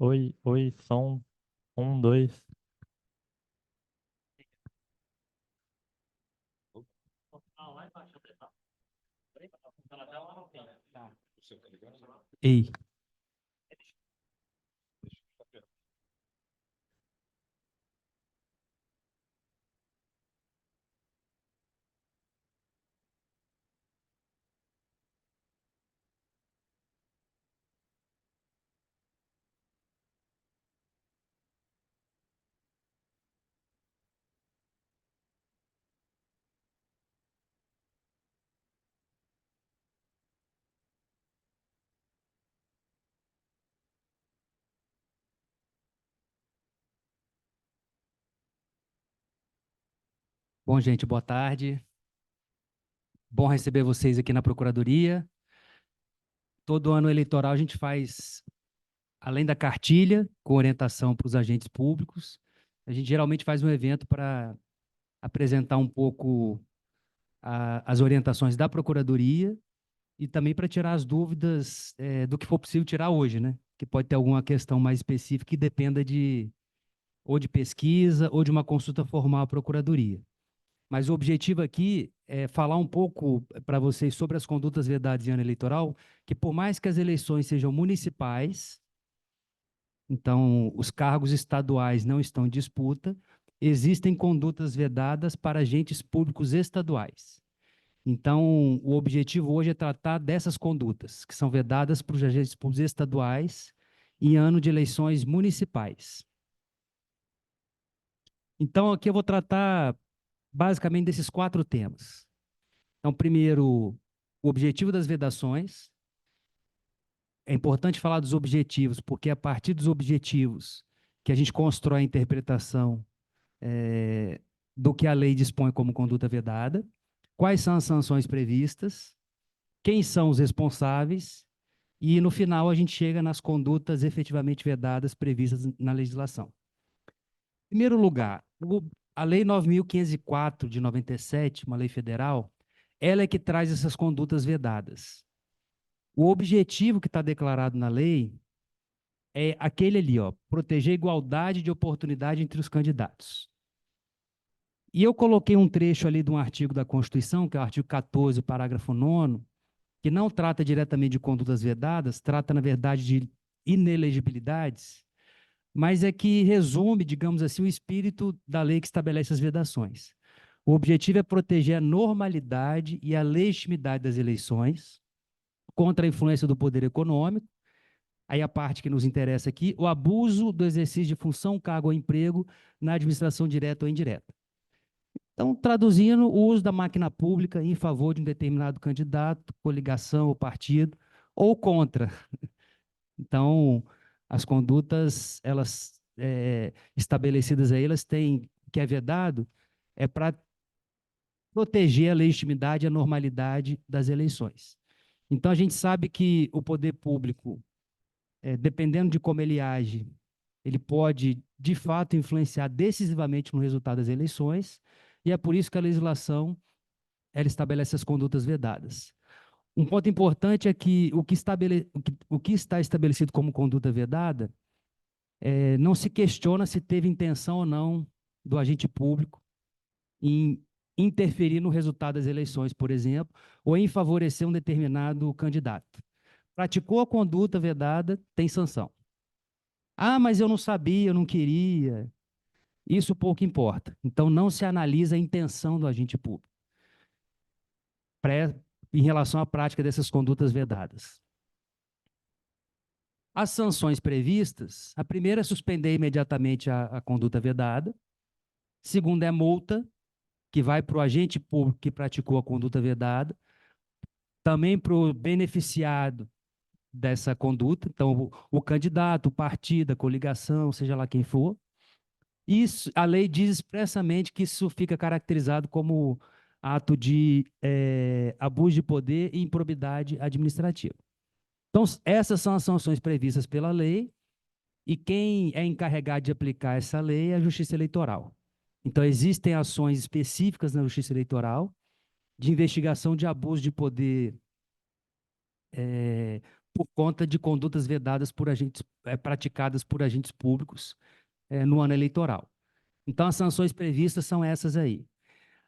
Oi, oi, som, um, dois. Ei, bom, gente, boa tarde. Bom receber vocês aqui na Procuradoria. Todo ano eleitoral a gente faz, além da cartilha, com orientação para os agentes públicos, a gente geralmente faz um evento para apresentar um pouco as orientações da Procuradoria e também para tirar as dúvidas do que for possível tirar hoje, né? Que pode ter alguma questão mais específica que dependa ou de pesquisa ou de uma consulta formal à Procuradoria. Mas o objetivo aqui é falar um pouco para vocês sobre as condutas vedadas em ano eleitoral, que por mais que as eleições sejam municipais, então os cargos estaduais não estão em disputa, existem condutas vedadas para agentes públicos estaduais. Então, o objetivo hoje é tratar dessas condutas, que são vedadas para os agentes públicos estaduais em ano de eleições municipais. Então, aqui eu vou tratar basicamente desses 4 temas. Então, primeiro, o objetivo das vedações. É importante falar dos objetivos, porque é a partir dos objetivos que a gente constrói a interpretação do que a lei dispõe como conduta vedada, quais são as sanções previstas, quem são os responsáveis, e no final a gente chega nas condutas efetivamente vedadas previstas na legislação. Em primeiro lugar, a Lei 9.504 de 97, uma lei federal, ela é que traz essas condutas vedadas. O objetivo que está declarado na lei é aquele ali, ó, proteger a igualdade de oportunidade entre os candidatos. E eu coloquei um trecho ali de um artigo da Constituição, que é o artigo 14, parágrafo 9º, que não trata diretamente de condutas vedadas, trata, na verdade, de inelegibilidades, mas é que resume, digamos assim, o espírito da lei que estabelece as vedações. O objetivo é proteger a normalidade e a legitimidade das eleições contra a influência do poder econômico. Aí a parte que nos interessa aqui, o abuso do exercício de função, cargo ou emprego na administração direta ou indireta. Então, traduzindo, o uso da máquina pública em favor de um determinado candidato, coligação ou partido, ou contra. Então, as condutas, elas estabelecidas aí, elas têm, que é vedado, é para proteger a legitimidade e a normalidade das eleições. Então, a gente sabe que o poder público, dependendo de como ele age, ele pode, de fato, influenciar decisivamente no resultado das eleições, e é por isso que a legislação ela estabelece as condutas vedadas. Um ponto importante é que o que está estabelecido como conduta vedada não se questiona se teve intenção ou não do agente público em interferir no resultado das eleições, por exemplo, ou em favorecer um determinado candidato. Praticou a conduta vedada, tem sanção. Ah, mas eu não sabia, eu não queria. Isso pouco importa. Então, não se analisa a intenção do agente público em relação à prática dessas condutas vedadas. As sanções previstas, a primeira é suspender imediatamente a conduta vedada. Segunda é multa, que vai para o agente público que praticou a conduta vedada. Também para o beneficiado dessa conduta, então o candidato, o partido, a coligação, seja lá quem for. Isso, a lei diz expressamente que isso fica caracterizado como ato de abuso de poder e improbidade administrativa. Então, essas são as sanções previstas pela lei e quem é encarregado de aplicar essa lei é a Justiça Eleitoral. Então, existem ações específicas na Justiça Eleitoral de investigação de abuso de poder por conta de condutas vedadas por agentes, praticadas por agentes públicos no ano eleitoral. Então, as sanções previstas são essas aí.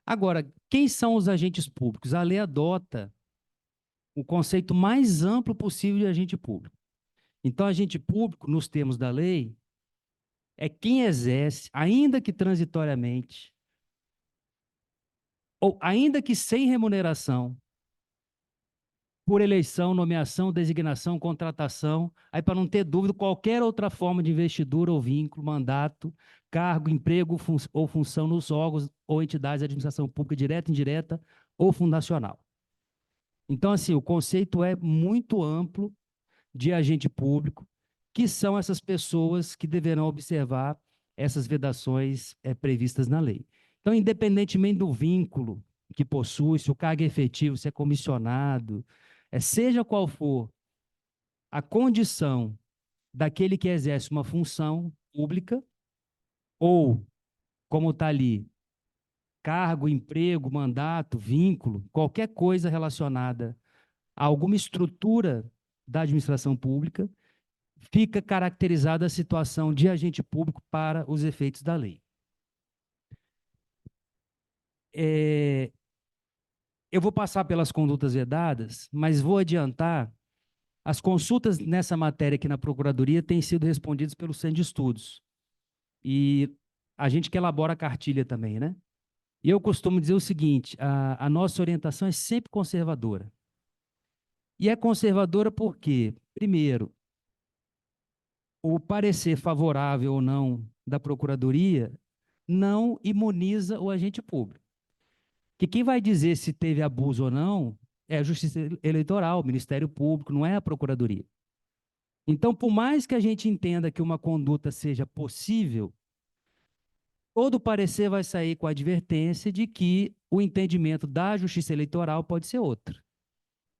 Agora, quem são os agentes públicos? A lei adota o conceito mais amplo possível de agente público. Então, agente público, nos termos da lei, é quem exerce, ainda que transitoriamente, ou ainda que sem remuneração, por eleição, nomeação, designação, contratação, aí para não ter dúvida, qualquer outra forma de investidura ou vínculo, mandato, cargo, emprego ou função nos órgãos ou entidades de administração pública direta, indireta ou fundacional. Então, assim, o conceito é muito amplo de agente público, que são essas pessoas que deverão observar essas vedações previstas na lei. Então, independentemente do vínculo que possui, se o cargo é efetivo, se é comissionado, seja qual for a condição daquele que exerce uma função pública, ou, como está ali, cargo, emprego, mandato, vínculo, qualquer coisa relacionada a alguma estrutura da administração pública, fica caracterizada a situação de agente público para os efeitos da lei. Eu vou passar pelas condutas vedadas, mas vou adiantar, as consultas nessa matéria aqui na Procuradoria têm sido respondidas pelo Centro de Estudos. E a gente que elabora a cartilha também, né? E eu costumo dizer o seguinte, a nossa orientação é sempre conservadora. E é conservadora porque, primeiro, o parecer favorável ou não da Procuradoria não imuniza o agente público. Que quem vai dizer se teve abuso ou não é a Justiça Eleitoral, o Ministério Público, não é a Procuradoria. Então, por mais que a gente entenda que uma conduta seja possível, todo parecer vai sair com a advertência de que o entendimento da Justiça Eleitoral pode ser outro.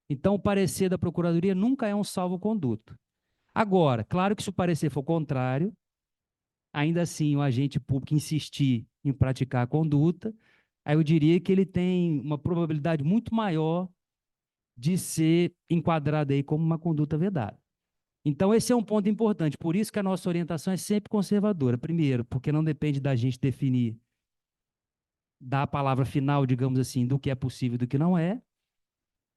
Então, o parecer da Procuradoria nunca é um salvo-conduto. Agora, claro que se o parecer for contrário, ainda assim o agente público insistir em praticar a conduta, aí eu diria que ele tem uma probabilidade muito maior de ser enquadrado aí como uma conduta vedada. Então, esse é um ponto importante. Por isso que a nossa orientação é sempre conservadora. Primeiro, porque não depende da gente definir, dar a palavra final, digamos assim, do que é possível e do que não é.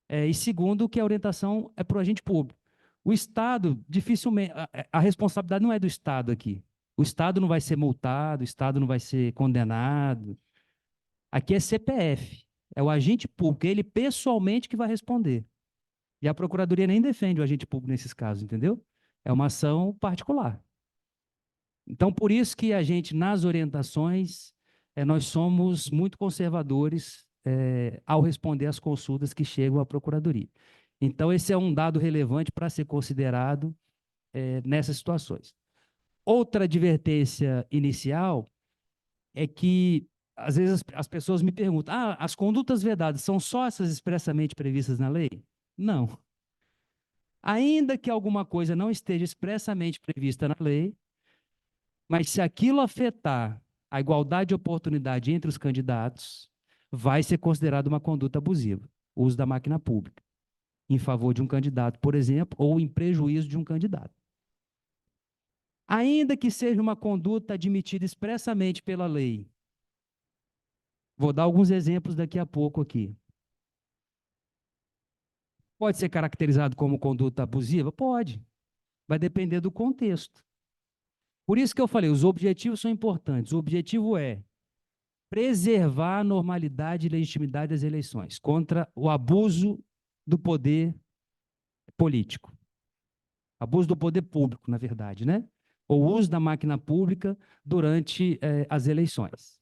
E segundo, que a orientação é para o agente público. O Estado, dificilmente, a responsabilidade não é do Estado aqui. O Estado não vai ser multado, o Estado não vai ser condenado. Aqui é CPF, é o agente público, é ele pessoalmente que vai responder. E a Procuradoria nem defende o agente público nesses casos, entendeu? É uma ação particular. Então, por isso que a gente, nas orientações, nós somos muito conservadores ao responder às consultas que chegam à Procuradoria. Então, esse é um dado relevante para ser considerado nessas situações. Outra advertência inicial é que, às vezes, as pessoas me perguntam, as condutas vedadas são só essas expressamente previstas na lei? Não. Ainda que alguma coisa não esteja expressamente prevista na lei, mas se aquilo afetar a igualdade de oportunidade entre os candidatos, vai ser considerado uma conduta abusiva, o uso da máquina pública, em favor de um candidato, por exemplo, ou em prejuízo de um candidato. Ainda que seja uma conduta admitida expressamente pela lei, vou dar alguns exemplos daqui a pouco aqui. Pode ser caracterizado como conduta abusiva? Pode. Vai depender do contexto. Por isso que eu falei, os objetivos são importantes. O objetivo é preservar a normalidade e legitimidade das eleições contra o abuso do poder político. Abuso do poder público, na verdade, né? Ou uso da máquina pública durante as eleições.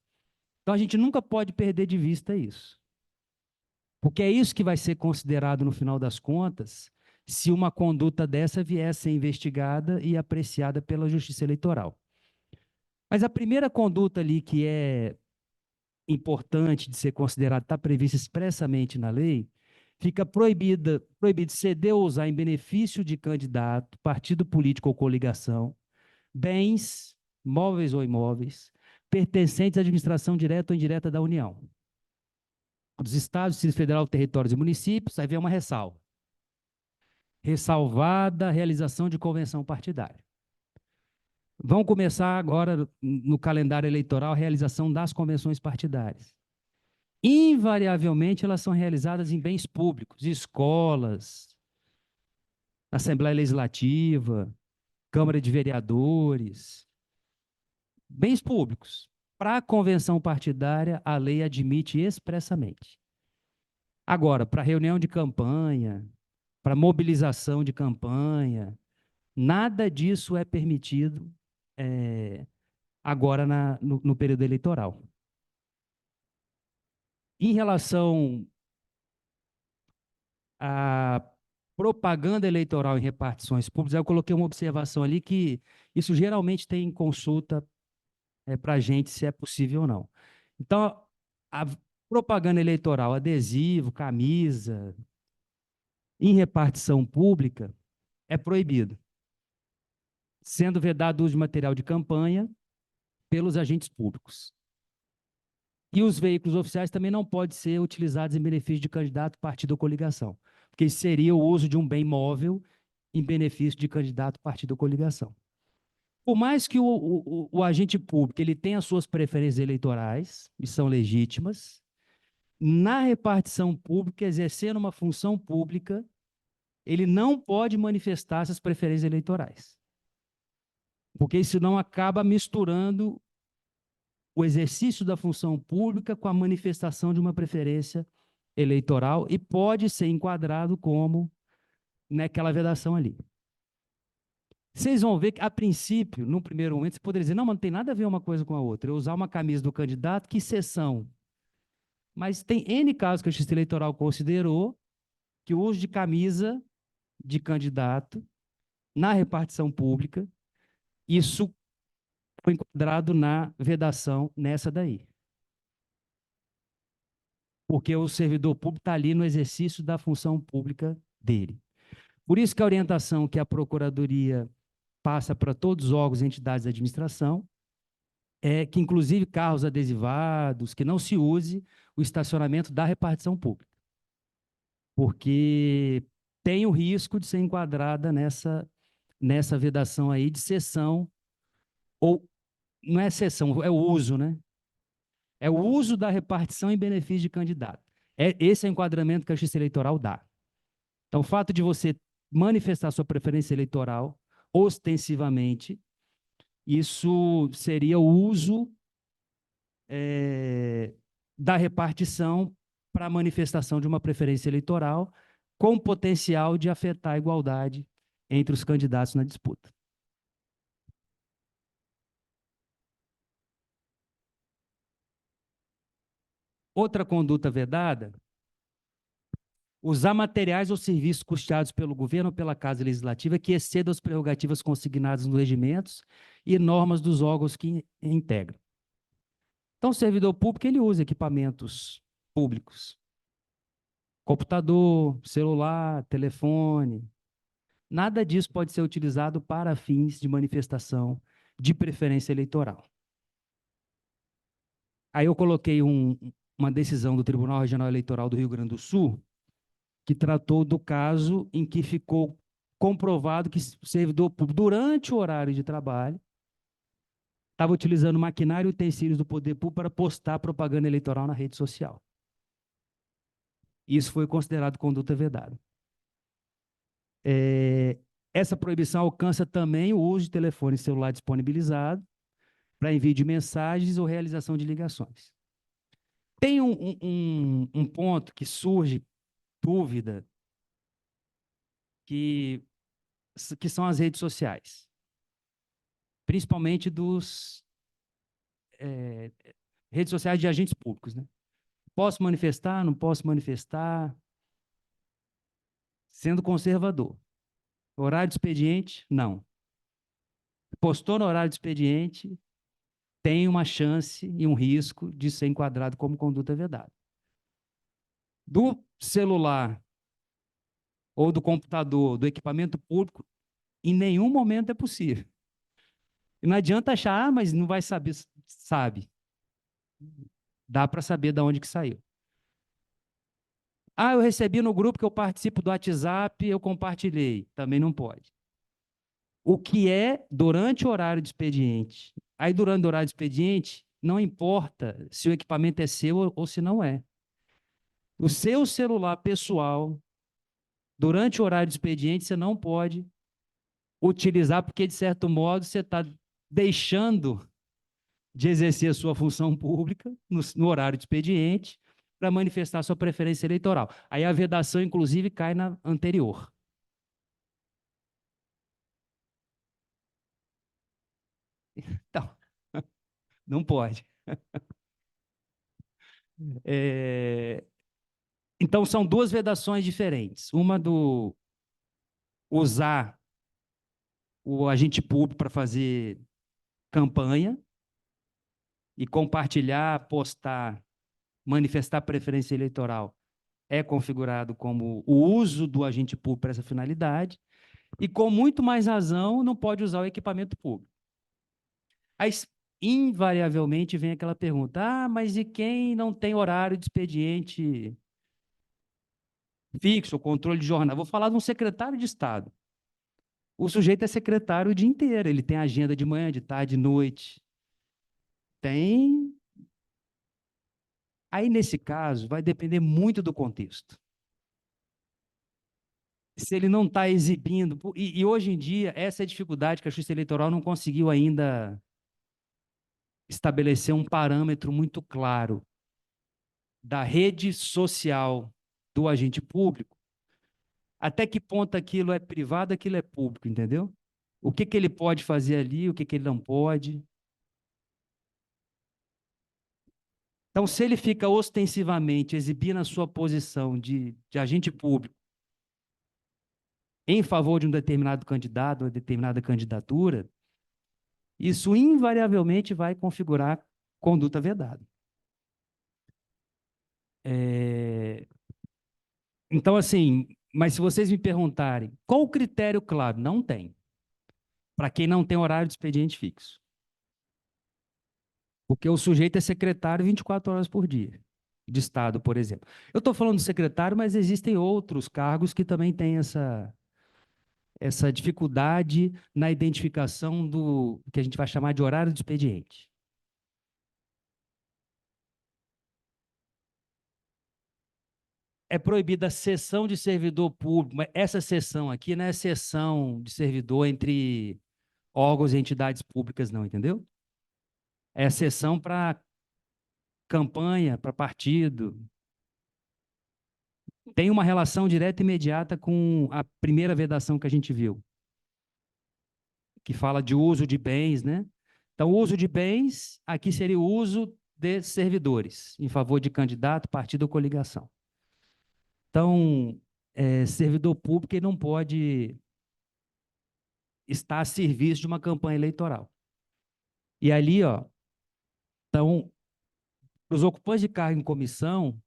Então, a gente nunca pode perder de vista isso. Porque é isso que vai ser considerado, no final das contas, se uma conduta dessa vier a ser investigada e apreciada pela Justiça Eleitoral. Mas a primeira conduta ali que é importante de ser considerada, está prevista expressamente na lei, fica proibido ceder ou usar em benefício de candidato, partido político ou coligação, bens, móveis ou imóveis, pertencentes à administração direta ou indireta da União, dos estados, Distrito Federal, territórios e municípios. Aí vem uma ressalva. ressalvada a realização de convenção partidária. Vão começar agora, no calendário eleitoral, a realização das convenções partidárias. Invariavelmente, elas são realizadas em bens públicos, escolas, Assembleia Legislativa, Câmara de Vereadores, bens públicos. Para a convenção partidária, a lei admite expressamente. Agora, para reunião de campanha, para mobilização de campanha, nada disso é permitido agora no período eleitoral. Em relação à propaganda eleitoral em repartições públicas, eu coloquei uma observação ali que isso geralmente tem consulta para a gente se é possível ou não. Então, a propaganda eleitoral, adesivo, camisa, em repartição pública, é proibido, sendo vedado o uso de material de campanha pelos agentes públicos. E os veículos oficiais também não podem ser utilizados em benefício de candidato, partido ou coligação, porque isso seria o uso de um bem móvel em benefício de candidato, partido ou coligação. Por mais que o agente público ele tenha as suas preferências eleitorais, e são legítimas, na repartição pública, exercendo uma função pública, ele não pode manifestar essas preferências eleitorais, porque isso não acaba misturando o exercício da função pública com a manifestação de uma preferência eleitoral e pode ser enquadrado como naquela vedação ali. Vocês vão ver que, a princípio, no primeiro momento, você poderia dizer, não, mas não tem nada a ver uma coisa com a outra. Eu usar uma camisa do candidato, que exceção. Mas tem N casos que a Justiça Eleitoral considerou que o uso de camisa de candidato na repartição pública, isso foi enquadrado na vedação nessa daí. Porque o servidor público está ali no exercício da função pública dele. Por isso que a orientação que a Procuradoria passa para todos os órgãos e entidades da administração é que, inclusive, carros adesivados, que não se use o estacionamento da repartição pública, porque tem o risco de ser enquadrada nessa vedação aí de cessão, ou não é cessão, é o uso, né? É o uso da repartição em benefício de candidato. Esse é o enquadramento que a Justiça Eleitoral dá. Então, o fato de você manifestar sua preferência eleitoral ostensivamente, isso seria o uso da repartição para a manifestação de uma preferência eleitoral com potencial de afetar a igualdade entre os candidatos na disputa. Outra conduta vedada, usar materiais ou serviços custeados pelo governo ou pela Casa Legislativa que excedam as prerrogativas consignadas nos regimentos e normas dos órgãos que integram. Então, o servidor público, ele usa equipamentos públicos. Computador, celular, telefone. Nada disso pode ser utilizado para fins de manifestação de preferência eleitoral. Aí eu coloquei uma decisão do Tribunal Regional Eleitoral do Rio Grande do Sul, que tratou do caso em que ficou comprovado que o servidor público, durante o horário de trabalho, estava utilizando maquinário e utensílios do poder público para postar propaganda eleitoral na rede social. Isso foi considerado conduta vedada. Essa proibição alcança também o uso de telefone celular disponibilizado para envio de mensagens ou realização de ligações. Tem um ponto que surge dúvida, que são as redes sociais, principalmente redes sociais de agentes públicos, né? Posso manifestar, não posso manifestar? Sendo conservador. Horário de expediente, não. Postou no horário de expediente, tem uma chance e um risco de ser enquadrado como conduta vedada. Do celular ou do computador, do equipamento público, em nenhum momento é possível. E não adianta achar, mas não vai saber, sabe. Dá para saber de onde que saiu. Ah, eu recebi no grupo que eu participo do WhatsApp, eu compartilhei. Também não pode. O que é durante o horário de expediente. Aí, durante o horário de expediente, não importa se o equipamento é seu ou se não é. O seu celular pessoal, durante o horário de expediente, você não pode utilizar, porque, de certo modo, você está deixando de exercer a sua função pública no horário de expediente para manifestar sua preferência eleitoral. Aí a vedação, inclusive, cai na anterior. Então, não pode. É... Então, são duas vedações diferentes. Uma do usar o agente público para fazer campanha e compartilhar, postar, manifestar preferência eleitoral é configurado como o uso do agente público para essa finalidade, e com muito mais razão não pode usar o equipamento público. Aí, invariavelmente, vem aquela pergunta: ah, mas e quem não tem horário de expediente fixo, controle de jornal? Vou falar de um secretário de Estado. O sujeito é secretário o dia inteiro, ele tem agenda de manhã, de tarde, de noite. Tem. Aí, nesse caso, vai depender muito do contexto. Se ele não está exibindo. E hoje em dia, essa é a dificuldade que a Justiça Eleitoral não conseguiu ainda estabelecer um parâmetro muito claro da rede social do agente público, até que ponto aquilo é privado, aquilo é público, entendeu? O que que ele pode fazer ali, o que que ele não pode. Então, se ele fica ostensivamente exibindo a sua posição de agente público em favor de um determinado candidato ou determinada candidatura, isso invariavelmente vai configurar conduta vedada. Então, assim, mas se vocês me perguntarem qual o critério claro, não tem. Para quem não tem horário de expediente fixo. Porque o sujeito é secretário 24 horas por dia, de Estado, por exemplo. Eu estou falando do secretário, mas existem outros cargos que também têm essa dificuldade na identificação do que a gente vai chamar de horário de expediente. É proibida a cessão de servidor público, mas essa cessão aqui não é cessão de servidor entre órgãos e entidades públicas, não, entendeu? É cessão para campanha, para partido. Tem uma relação direta e imediata com a primeira vedação que a gente viu, que fala de uso de bens, né? Então, o uso de bens, aqui seria o uso de servidores, em favor de candidato, partido ou coligação. Então, servidor público ele não pode estar a serviço de uma campanha eleitoral. E ali, ó, então, os ocupantes de cargo em comissão,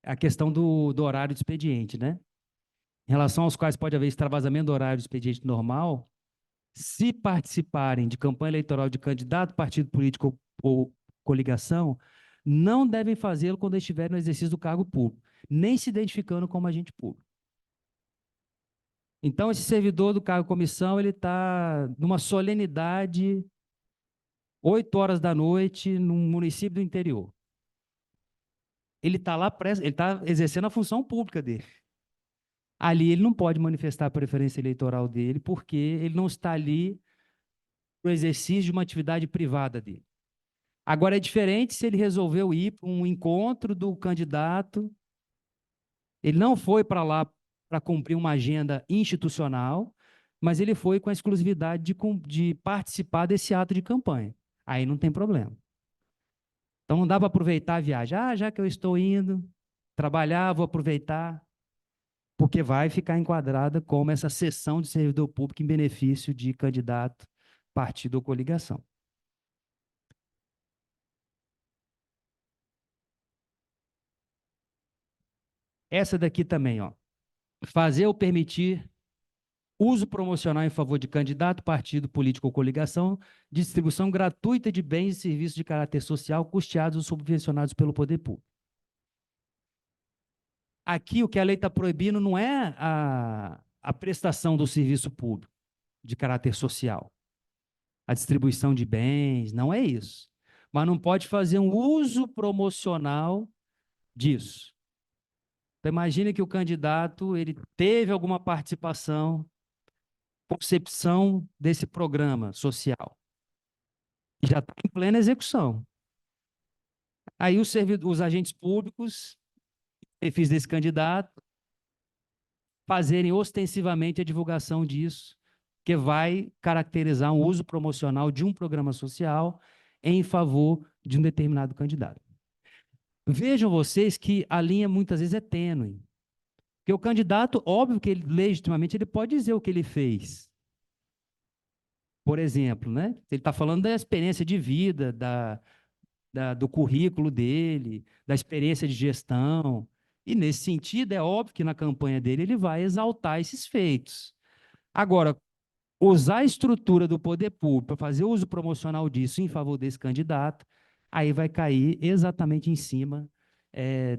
a questão do horário de expediente, né? Em relação aos quais pode haver extravasamento do horário de expediente normal, se participarem de campanha eleitoral de candidato, partido político ou coligação, não devem fazê-lo quando estiverem no exercício do cargo público, nem se identificando como agente público. Então, esse servidor do cargo comissão, ele está numa solenidade, 8 horas da noite, num município do interior. Ele está lá, ele está exercendo a função pública dele. Ali ele não pode manifestar a preferência eleitoral dele, porque ele não está ali no exercício de uma atividade privada dele. Agora é diferente se ele resolveu ir para um encontro do candidato, ele não foi para lá para cumprir uma agenda institucional, mas ele foi com a exclusividade de participar desse ato de campanha. Aí não tem problema. Então não dá para aproveitar a viagem. Ah, já que eu estou indo trabalhar, vou aproveitar, porque vai ficar enquadrada como essa cessão de servidor público em benefício de candidato, partido ou coligação. Essa daqui também, ó. Fazer ou permitir uso promocional em favor de candidato, partido político ou coligação, distribuição gratuita de bens e serviços de caráter social custeados ou subvencionados pelo poder público. Aqui o que a lei está proibindo não é a prestação do serviço público de caráter social, a distribuição de bens, não é isso. Mas não pode fazer um uso promocional disso. Então, imagine que o candidato ele teve alguma participação, concepção desse programa social, e já está em plena execução. Aí os agentes públicos, perfis desse candidato, fazerem ostensivamente a divulgação disso, que vai caracterizar um uso promocional de um programa social em favor de um determinado candidato. Vejam vocês que a linha muitas vezes é tênue. Porque o candidato, óbvio que ele, legitimamente, ele pode dizer o que ele fez. Por exemplo, né? Ele está falando da experiência de vida, do currículo dele, da experiência de gestão. E, nesse sentido, é óbvio que na campanha dele ele vai exaltar esses feitos. Agora, usar a estrutura do poder público para fazer uso promocional disso em favor desse candidato, aí vai cair exatamente em cima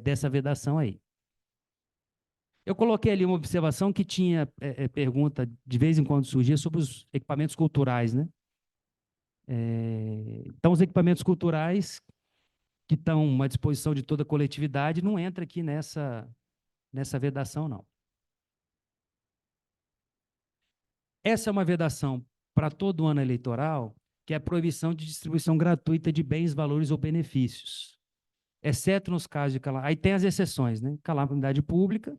dessa vedação aí. Eu coloquei ali uma observação que tinha pergunta, de vez em quando surgia, sobre os equipamentos culturais, né? Então, os equipamentos culturais que estão à disposição de toda a coletividade não entra aqui nessa vedação, não. Essa é uma vedação para todo ano eleitoral, que é a proibição de distribuição gratuita de bens, valores ou benefícios, exceto nos casos de calamidade. Aí tem as exceções, né? Calamidade pública,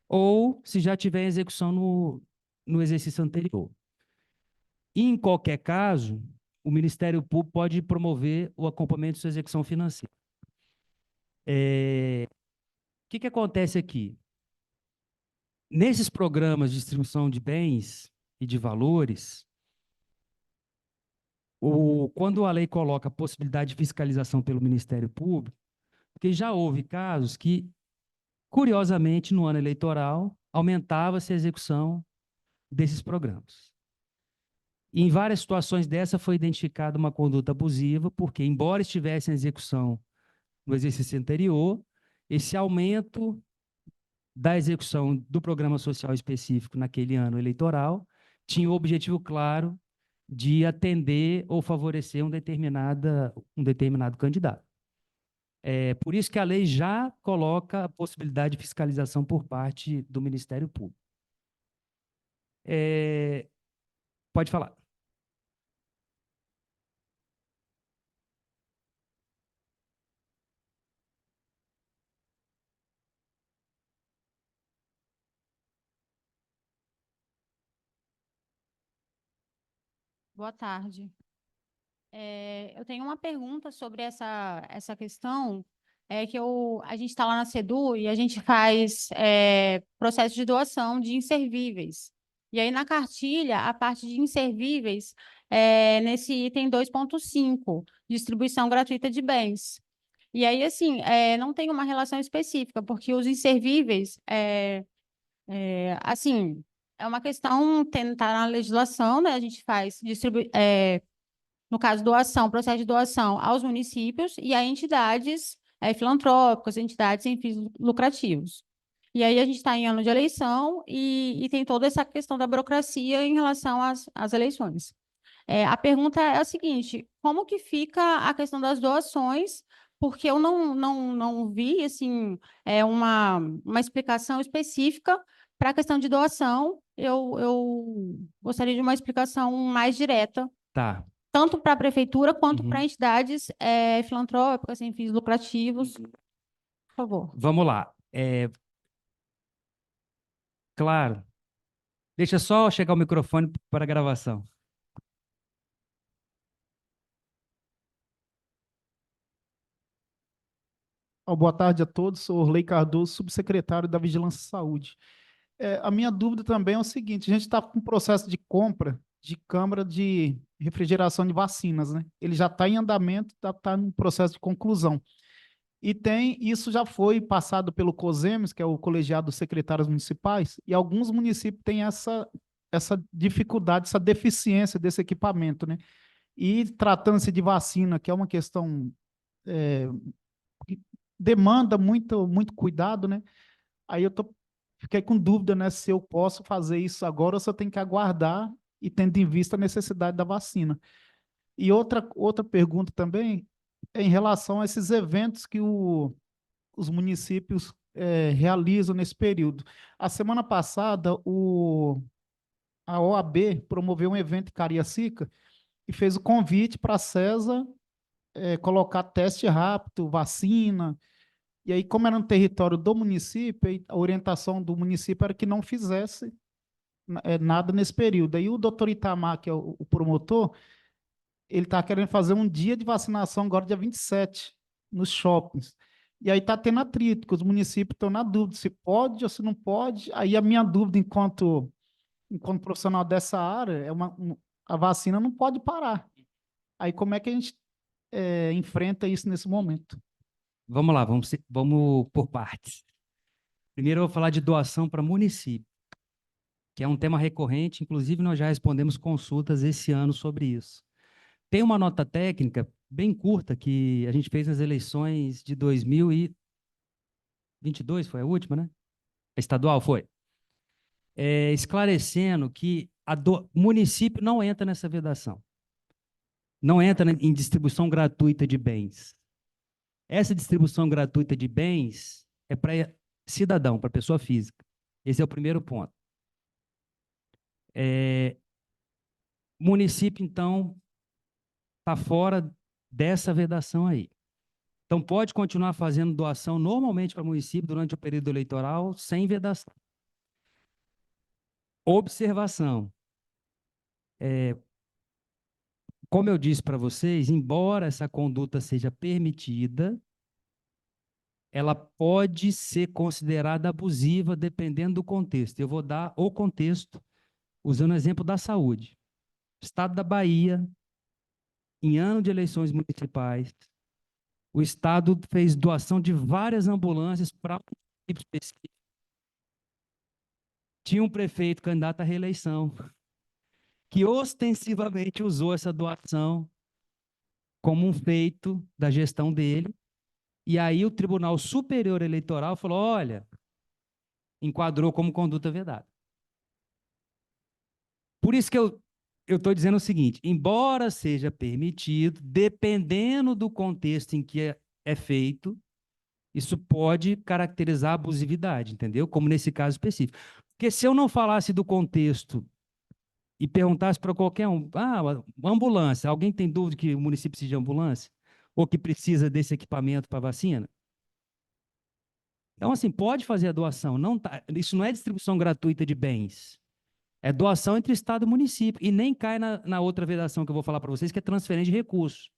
ou se já tiver execução no exercício anterior. E, em qualquer caso, o Ministério Público pode promover o acompanhamento de sua execução financeira. O que acontece aqui? Nesses programas de distribuição de bens e de valores, quando a lei coloca a possibilidade de fiscalização pelo Ministério Público, porque já houve casos que, curiosamente, no ano eleitoral, aumentava-se a execução desses programas. E em várias situações dessa foi identificada uma conduta abusiva, porque, embora estivesse em execução no exercício anterior, esse aumento da execução do programa social específico naquele ano eleitoral tinha o objetivo claro de atender ou favorecer um determinado candidato. É por isso que a lei já coloca a possibilidade de fiscalização por parte do Ministério Público. Pode falar. Boa tarde. Eu tenho uma pergunta sobre essa questão, que a gente está lá na SEDU e a gente faz processo de doação de inservíveis. E aí, na cartilha, a parte de inservíveis, nesse item 2.5, distribuição gratuita de bens. E aí, assim, não tem uma relação específica, porque os inservíveis, assim, é uma questão, tá na legislação, né? A gente faz no caso, doação, processo de doação aos municípios e a entidades filantrópicas, entidades sem fins lucrativos. E aí a gente está em ano de eleição e tem toda essa questão da burocracia em relação às eleições. A pergunta é a seguinte: como que fica a questão das doações? Porque eu não vi assim, uma explicação específica para a questão de doação. Eu gostaria de uma explicação mais direta, Tá. tanto para a prefeitura quanto para entidades filantrópicas, sem fins lucrativos. Por favor. Vamos lá. Claro. Deixa só chegar o microfone para a gravação. Boa tarde a todos, sou Orley Cardoso, subsecretário da Vigilância e Saúde. A minha dúvida também é o seguinte: a gente está com um processo de compra de câmara de refrigeração de vacinas, né? Ele já está em andamento, está no processo de conclusão. E isso já foi passado pelo COSEMES, que é o Colegiado dos Secretários Municipais, e alguns municípios têm essa dificuldade, essa deficiência desse equipamento, né? E tratando-se de vacina, que é uma questão que demanda muito cuidado, né? Aí fiquei com dúvida, né, se eu posso fazer isso agora ou se eu tenho que aguardar e tendo em vista a necessidade da vacina. E outra pergunta também é em relação a esses eventos que os municípios realizam nesse período. A semana passada, a OAB promoveu um evento em Cariacica e fez o convite para a CESA colocar teste rápido, vacina. E aí, como era no território do município, aí a orientação do município era que não fizesse nada nesse período. Aí o doutor Itamar, que é o promotor, ele está querendo fazer um dia de vacinação agora, dia 27, nos shoppings. E aí está tendo atrito, que os municípios estão na dúvida se pode ou se não pode. Aí a minha dúvida, enquanto profissional dessa área, a vacina não pode parar. Aí como é que a gente enfrenta isso nesse momento? Vamos lá, vamos por partes. Primeiro eu vou falar de doação para município, que é um tema recorrente, inclusive nós já respondemos consultas esse ano sobre isso. Tem uma nota técnica bem curta que a gente fez nas eleições de 2022, foi a última, né? A estadual foi. Esclarecendo que município não entra nessa vedação. Não entra em distribuição gratuita de bens. Essa distribuição gratuita de bens é para cidadão, para pessoa física. Esse é o primeiro ponto. Município, então, está fora dessa vedação aí. Então, pode continuar fazendo doação normalmente para o município durante o período eleitoral, sem vedação. Observação. Como eu disse para vocês, embora essa conduta seja permitida, ela pode ser considerada abusiva dependendo do contexto. Eu vou dar o contexto usando o exemplo da saúde. Estado da Bahia, em ano de eleições municipais, o Estado fez doação de várias ambulâncias para um município específico. Tinha um prefeito candidato à reeleição que ostensivamente usou essa doação como um feito da gestão dele. E aí o Tribunal Superior Eleitoral falou, olha, enquadrou como conduta vedada. Por isso que eu estou dizendo o seguinte, embora seja permitido, dependendo do contexto em que é feito, isso pode caracterizar abusividade, entendeu? Como nesse caso específico. Porque se eu não falasse do contexto e perguntasse para qualquer um, ambulância, alguém tem dúvida que o município precisa de ambulância? Ou que precisa desse equipamento para vacina? Então, assim, pode fazer a doação. Isso não é distribuição gratuita de bens. É doação entre Estado e município. E nem cai na outra vedação que eu vou falar para vocês, que é transferência de recursos.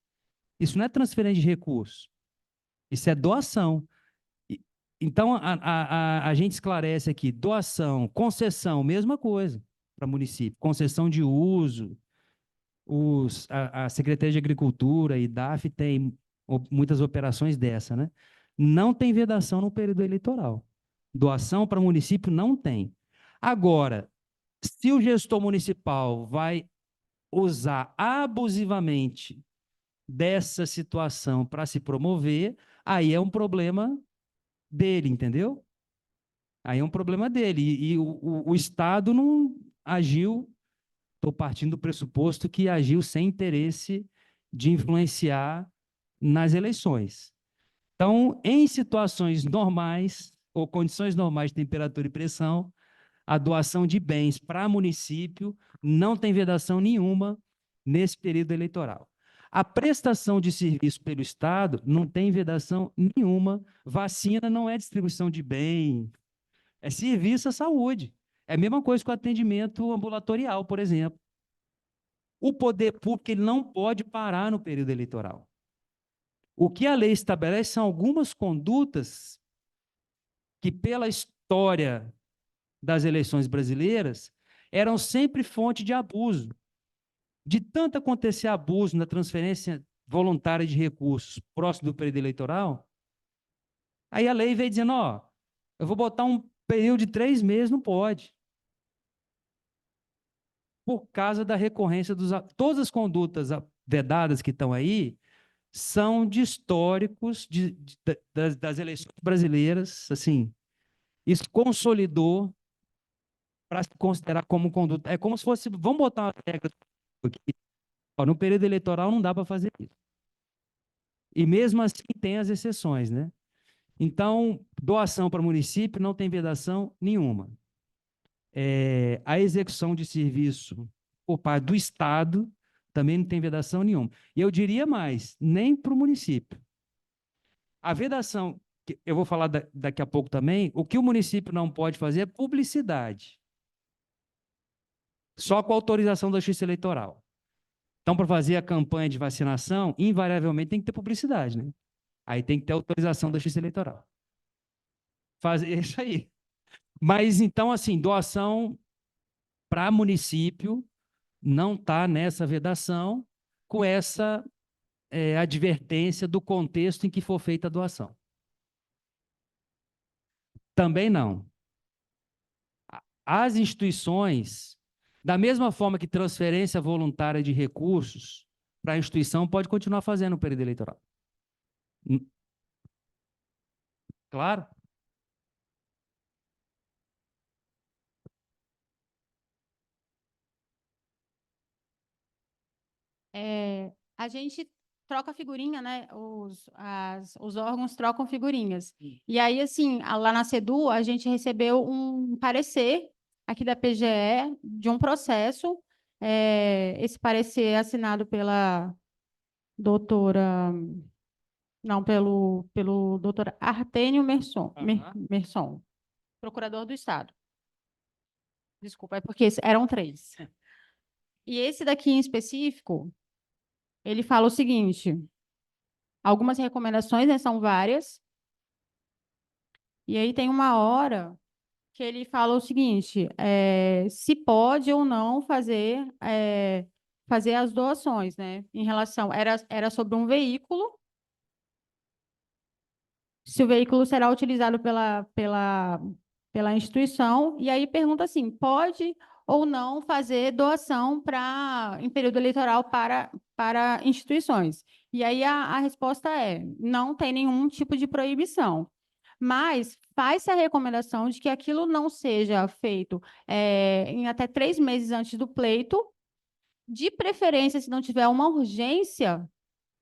Isso não é transferência de recursos. Isso é doação. Então, a gente esclarece aqui, doação, concessão, mesma coisa para município. Concessão de uso, a Secretaria de Agricultura e DAF tem muitas operações dessa, né? Não tem vedação no período eleitoral. Doação para município não tem. Agora, se o gestor municipal vai usar abusivamente dessa situação para se promover, aí é um problema dele, entendeu? Aí é um problema dele. E o Estado não agiu, estou partindo do pressuposto que agiu sem interesse de influenciar nas eleições. Então, em situações normais, ou condições normais de temperatura e pressão, a doação de bens para município não tem vedação nenhuma nesse período eleitoral. A prestação de serviço pelo Estado não tem vedação nenhuma. Vacina não é distribuição de bem, é serviço à saúde. É a mesma coisa com o atendimento ambulatorial, por exemplo. O poder público ele não pode parar no período eleitoral. O que a lei estabelece são algumas condutas que, pela história das eleições brasileiras, eram sempre fonte de abuso. De tanto acontecer abuso na transferência voluntária de recursos próximo do período eleitoral, aí a lei veio dizendo, eu vou botar um período de 3 meses, não pode. Por causa da recorrência todas as condutas vedadas que estão aí são de históricos das eleições brasileiras, assim, Isso consolidou para se considerar como conduta. É como se fosse, vamos botar uma regra aqui. Ó, no período eleitoral não dá para fazer isso. E mesmo assim tem as exceções, né? Então, doação para município não tem vedação nenhuma. A execução de serviço por parte do Estado também não tem vedação nenhuma. E eu diria mais, nem para o município. A vedação, que eu vou falar daqui a pouco também, o que o município não pode fazer é publicidade. Só com autorização da Justiça Eleitoral. Então, para fazer a campanha de vacinação, invariavelmente tem que ter publicidade, né? Aí tem que ter autorização da Justiça Eleitoral. Fazer isso aí. Mas, então, assim, doação para município não está nessa vedação com essa advertência do contexto em que for feita a doação. Também não. As instituições, da mesma forma que transferência voluntária de recursos para a instituição, pode continuar fazendo no período eleitoral. Claro. A gente troca figurinha, né? Os órgãos trocam figurinhas. E aí, assim, lá na CEDU, a gente recebeu um parecer aqui da PGE de um processo. Esse parecer é assinado pela doutora... Não, pelo doutor Artênio Merson, procurador do Estado. Desculpa, é porque eram 3. E esse daqui em específico, ele fala o seguinte, algumas recomendações, né, são várias, e aí tem uma hora que ele fala o seguinte, se pode ou não fazer as doações, né, em relação, era sobre um veículo, se o veículo será utilizado pela instituição, e aí pergunta assim, pode ou não fazer doação em período eleitoral para instituições? E aí a resposta é, não tem nenhum tipo de proibição. Mas faz-se a recomendação de que aquilo não seja feito em até 3 meses antes do pleito, de preferência, se não tiver uma urgência,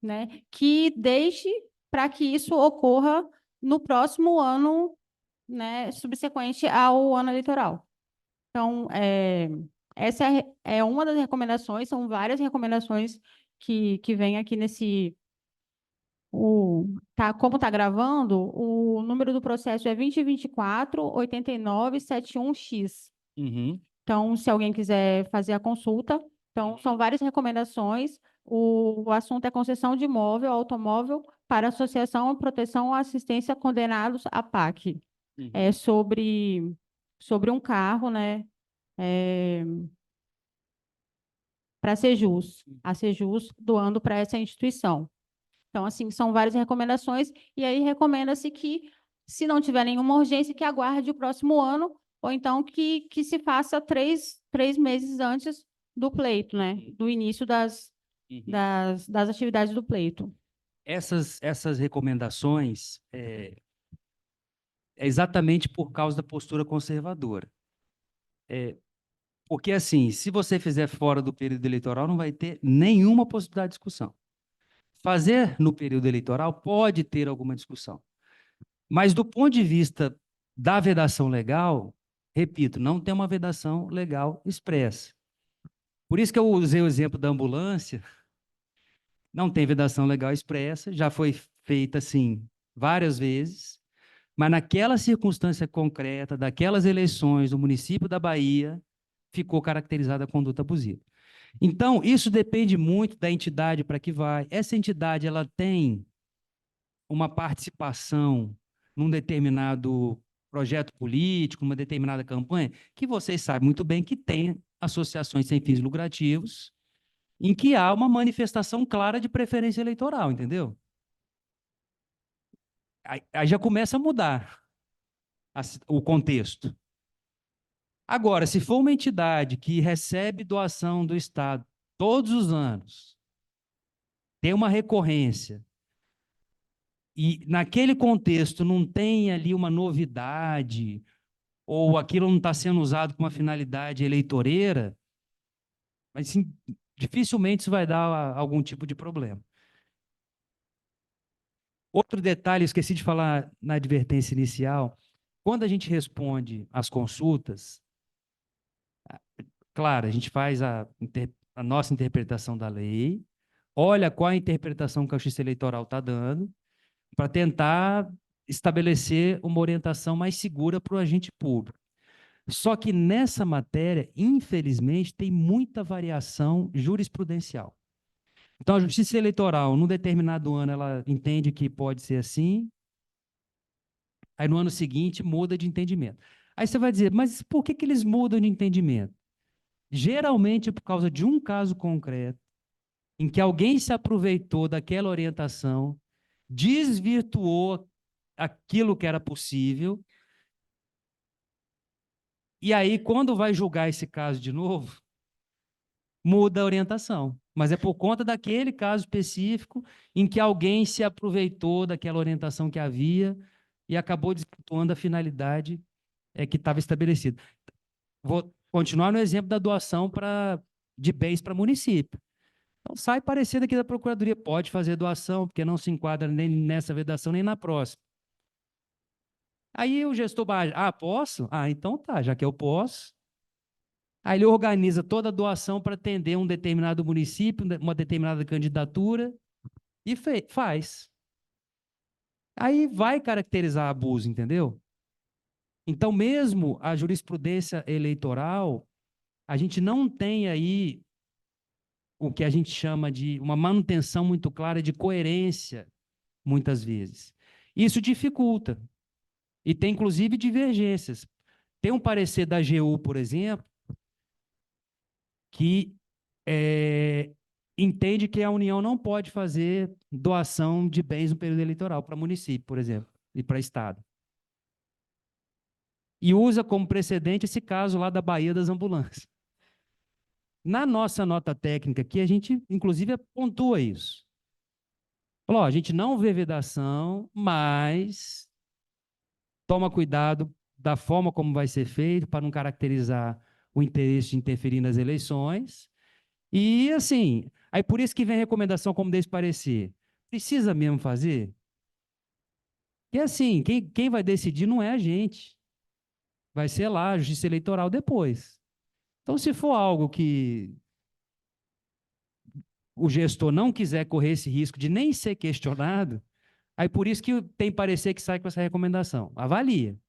né, que deixe para que isso ocorra no próximo ano, né, subsequente ao ano eleitoral. Então, essa é uma das recomendações, são várias recomendações que vem aqui nesse... como está gravando, o número do processo é 2024-8971X. Uhum. Então, se alguém quiser fazer a consulta, então, são várias recomendações. O assunto é concessão de imóvel, automóvel, para Associação de Proteção e Assistência Condenados à PAC. Uhum. É sobre um carro, né? Para a Sejus doando para essa instituição. Então, assim, são várias recomendações, e aí recomenda-se que, se não tiver nenhuma urgência, que aguarde o próximo ano, ou então que se faça 3 meses antes do pleito, né? Do início das atividades do pleito. Essas recomendações é exatamente por causa da postura conservadora. Porque, assim, se você fizer fora do período eleitoral, não vai ter nenhuma possibilidade de discussão. Fazer no período eleitoral pode ter alguma discussão. Mas, do ponto de vista da vedação legal, repito, não tem uma vedação legal expressa. Por isso que eu usei o exemplo da ambulância. Não tem vedação legal expressa, já foi feita, assim, várias vezes, mas naquela circunstância concreta, daquelas eleições do município da Bahia, ficou caracterizada a conduta abusiva. Então, isso depende muito da entidade para que vai. Essa entidade, ela tem uma participação num determinado projeto político, uma determinada campanha, que vocês sabem muito bem que tem associações sem fins lucrativos, em que há uma manifestação clara de preferência eleitoral, entendeu? Aí já começa a mudar o contexto. Agora, se for uma entidade que recebe doação do Estado todos os anos, tem uma recorrência, e naquele contexto não tem ali uma novidade, ou aquilo não está sendo usado com uma finalidade eleitoreira, mas sim, dificilmente isso vai dar algum tipo de problema. Outro detalhe, esqueci de falar na advertência inicial, quando a gente responde às consultas, claro, a gente faz a nossa interpretação da lei, olha qual a interpretação que a Justiça Eleitoral está dando, para tentar estabelecer uma orientação mais segura para o agente público. Só que nessa matéria, infelizmente, tem muita variação jurisprudencial. Então, a Justiça Eleitoral, num determinado ano, ela entende que pode ser assim, aí no ano seguinte muda de entendimento. Aí você vai dizer, mas por que eles mudam de entendimento? Geralmente é por causa de um caso concreto, em que alguém se aproveitou daquela orientação, desvirtuou aquilo que era possível, e aí, quando vai julgar esse caso de novo, muda a orientação. Mas é por conta daquele caso específico em que alguém se aproveitou daquela orientação que havia e acabou desvirtuando a finalidade que estava estabelecida. Vou continuar no exemplo da doação de bens para município. Então, sai parecer aqui da Procuradoria, pode fazer doação, porque não se enquadra nem nessa vedação, nem na próxima. Aí o gestor vai, posso? Então tá, já que eu posso. Aí ele organiza toda a doação para atender um determinado município, uma determinada candidatura, e faz. Aí vai caracterizar abuso, entendeu? Então, mesmo a jurisprudência eleitoral, a gente não tem aí o que a gente chama de uma manutenção muito clara de coerência, muitas vezes. Isso dificulta. E tem, inclusive, divergências. Tem um parecer da AGU, por exemplo, que entende que a União não pode fazer doação de bens no período eleitoral para município, por exemplo, e para Estado. E usa como precedente esse caso lá da Bahia das Ambulâncias. Na nossa nota técnica aqui, a gente, inclusive, pontua isso. Falou, a gente não vê vedação, mas toma cuidado da forma como vai ser feito para não caracterizar o interesse de interferir nas eleições. E, assim, aí por isso que vem a recomendação como desse parecer. Precisa mesmo fazer? E, assim, quem vai decidir não é a gente. Vai ser lá a Justiça Eleitoral depois. Então, se for algo que o gestor não quiser correr esse risco de nem ser questionado, aí por isso que tem parecer que sai com essa recomendação. Avalia.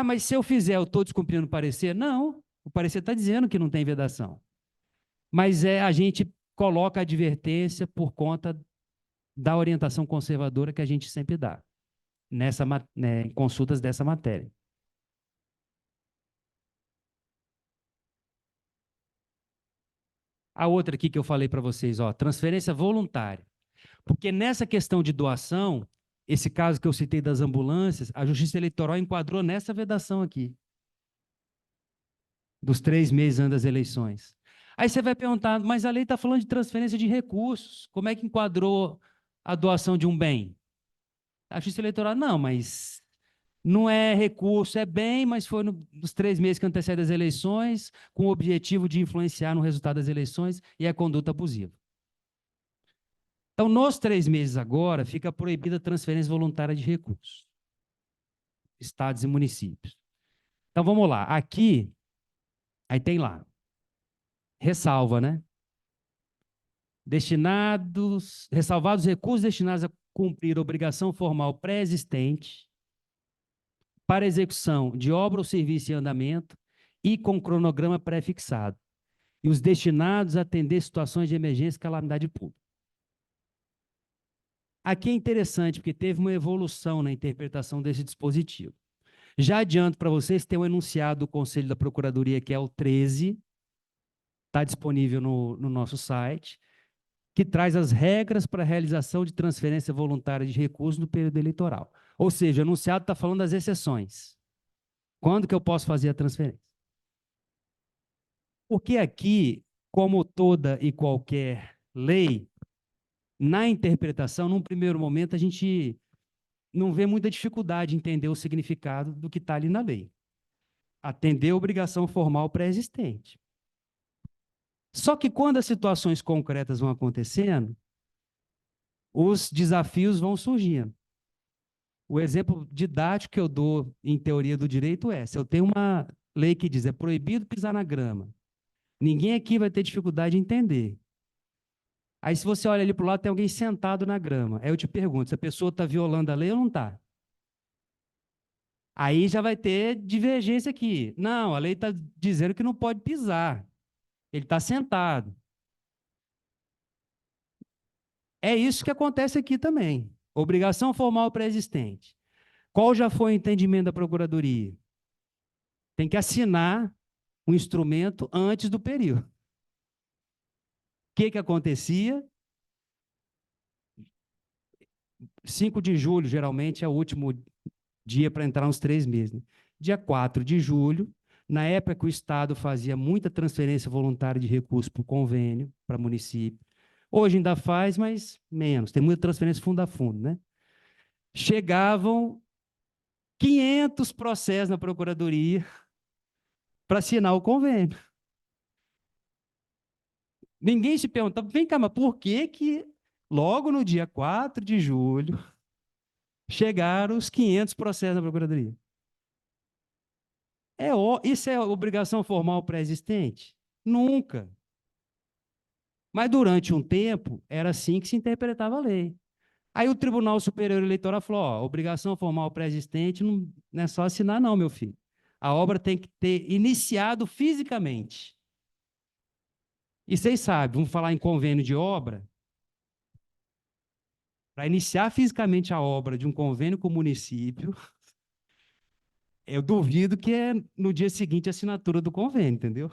Mas se eu fizer, eu estou descumprindo o parecer? Não, o parecer está dizendo que não tem vedação. Mas a gente coloca a advertência por conta da orientação conservadora que a gente sempre dá em consultas dessa matéria. A outra aqui que eu falei para vocês, transferência voluntária. Porque nessa questão de doação, esse caso que eu citei das ambulâncias, a Justiça Eleitoral enquadrou nessa vedação aqui, dos 3 meses antes das eleições. Aí você vai perguntar, mas a lei está falando de transferência de recursos, como é que enquadrou a doação de um bem? A Justiça Eleitoral, não, mas não é recurso, é bem, mas foi nos 3 meses que antecedem as eleições, com o objetivo de influenciar no resultado das eleições, e é conduta abusiva. Então, nos 3 meses agora, fica proibida a transferência voluntária de recursos, estados e municípios. Então, vamos lá. Aqui, aí tem lá, ressalva, né? Ressalvados recursos destinados a cumprir obrigação formal pré-existente para execução de obra ou serviço em andamento e com cronograma pré-fixado, e os destinados a atender situações de emergência e calamidade pública. Aqui é interessante, porque teve uma evolução na interpretação desse dispositivo. Já adianto para vocês, tem um enunciado do Conselho da Procuradoria, que é o 13, está disponível no nosso site, que traz as regras para a realização de transferência voluntária de recursos no período eleitoral. Ou seja, o enunciado está falando das exceções. Quando que eu posso fazer a transferência? Porque aqui, como toda e qualquer lei, Na interpretação, num primeiro momento, a gente não vê muita dificuldade em entender o significado do que está ali na lei. Atender a obrigação formal pré-existente. Só que quando as situações concretas vão acontecendo, os desafios vão surgindo. O exemplo didático que eu dou em teoria do direito é, se eu tenho uma lei que diz é proibido pisar na grama, ninguém aqui vai ter dificuldade em entender. Aí se você olha ali para o lado, tem alguém sentado na grama. Aí eu te pergunto, se a pessoa está violando a lei ou não está? Aí já vai ter divergência aqui. Não, a lei está dizendo que não pode pisar. Ele está sentado. É isso que acontece aqui também. Obrigação formal pré-existente. Qual já foi o entendimento da Procuradoria? Tem que assinar o instrumento antes do período. O que acontecia? 5 de julho, geralmente, é o último dia para entrar uns 3 meses. Né? Dia 4 de julho, na época que o Estado fazia muita transferência voluntária de recursos para o convênio, para município. Hoje ainda faz, mas menos. Tem muita transferência fundo a fundo, né? Chegavam 500 processos na Procuradoria para assinar o convênio. Ninguém se perguntava, vem cá, mas por que logo no dia 4 de julho chegaram os 500 processos na Procuradoria? Isso é obrigação formal pré-existente? Nunca. Mas durante um tempo, era assim que se interpretava a lei. Aí o Tribunal Superior Eleitoral falou, ó, obrigação formal pré-existente não é só assinar não, meu filho. A obra tem que ter iniciado fisicamente. E vocês sabem, vamos falar em convênio de obra. Para iniciar fisicamente a obra de um convênio com o município, eu duvido que é no dia seguinte a assinatura do convênio, entendeu?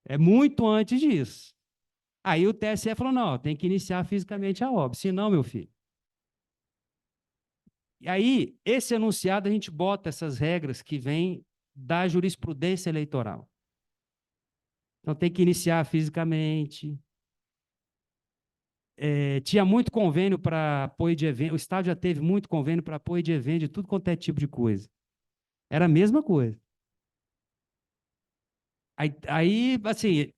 É muito antes disso. Aí o TSE falou, não, tem que iniciar fisicamente a obra, senão, meu filho. E aí, esse enunciado, a gente bota essas regras que vêm da jurisprudência eleitoral. Então, tem que iniciar fisicamente. Tinha muito convênio para apoio de evento, o Estado já teve muito convênio para apoio de evento, de tudo quanto é tipo de coisa. Era a mesma coisa. Aí, assim,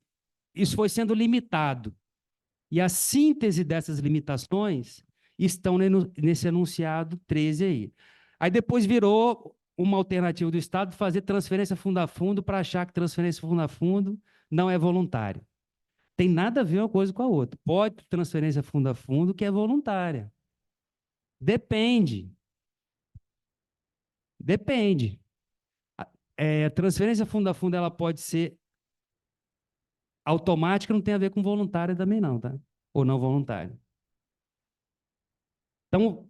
isso foi sendo limitado. E a síntese dessas limitações estão nesse enunciado 13 aí. Aí depois virou uma alternativa do Estado fazer transferência fundo a fundo para achar que transferência fundo a fundo não é voluntário. Tem nada a ver uma coisa com a outra. Pode transferência fundo a fundo que é voluntária. Depende. Depende. Transferência fundo a fundo ela pode ser automática, não tem a ver com voluntária também não, tá? Ou não voluntária. Então,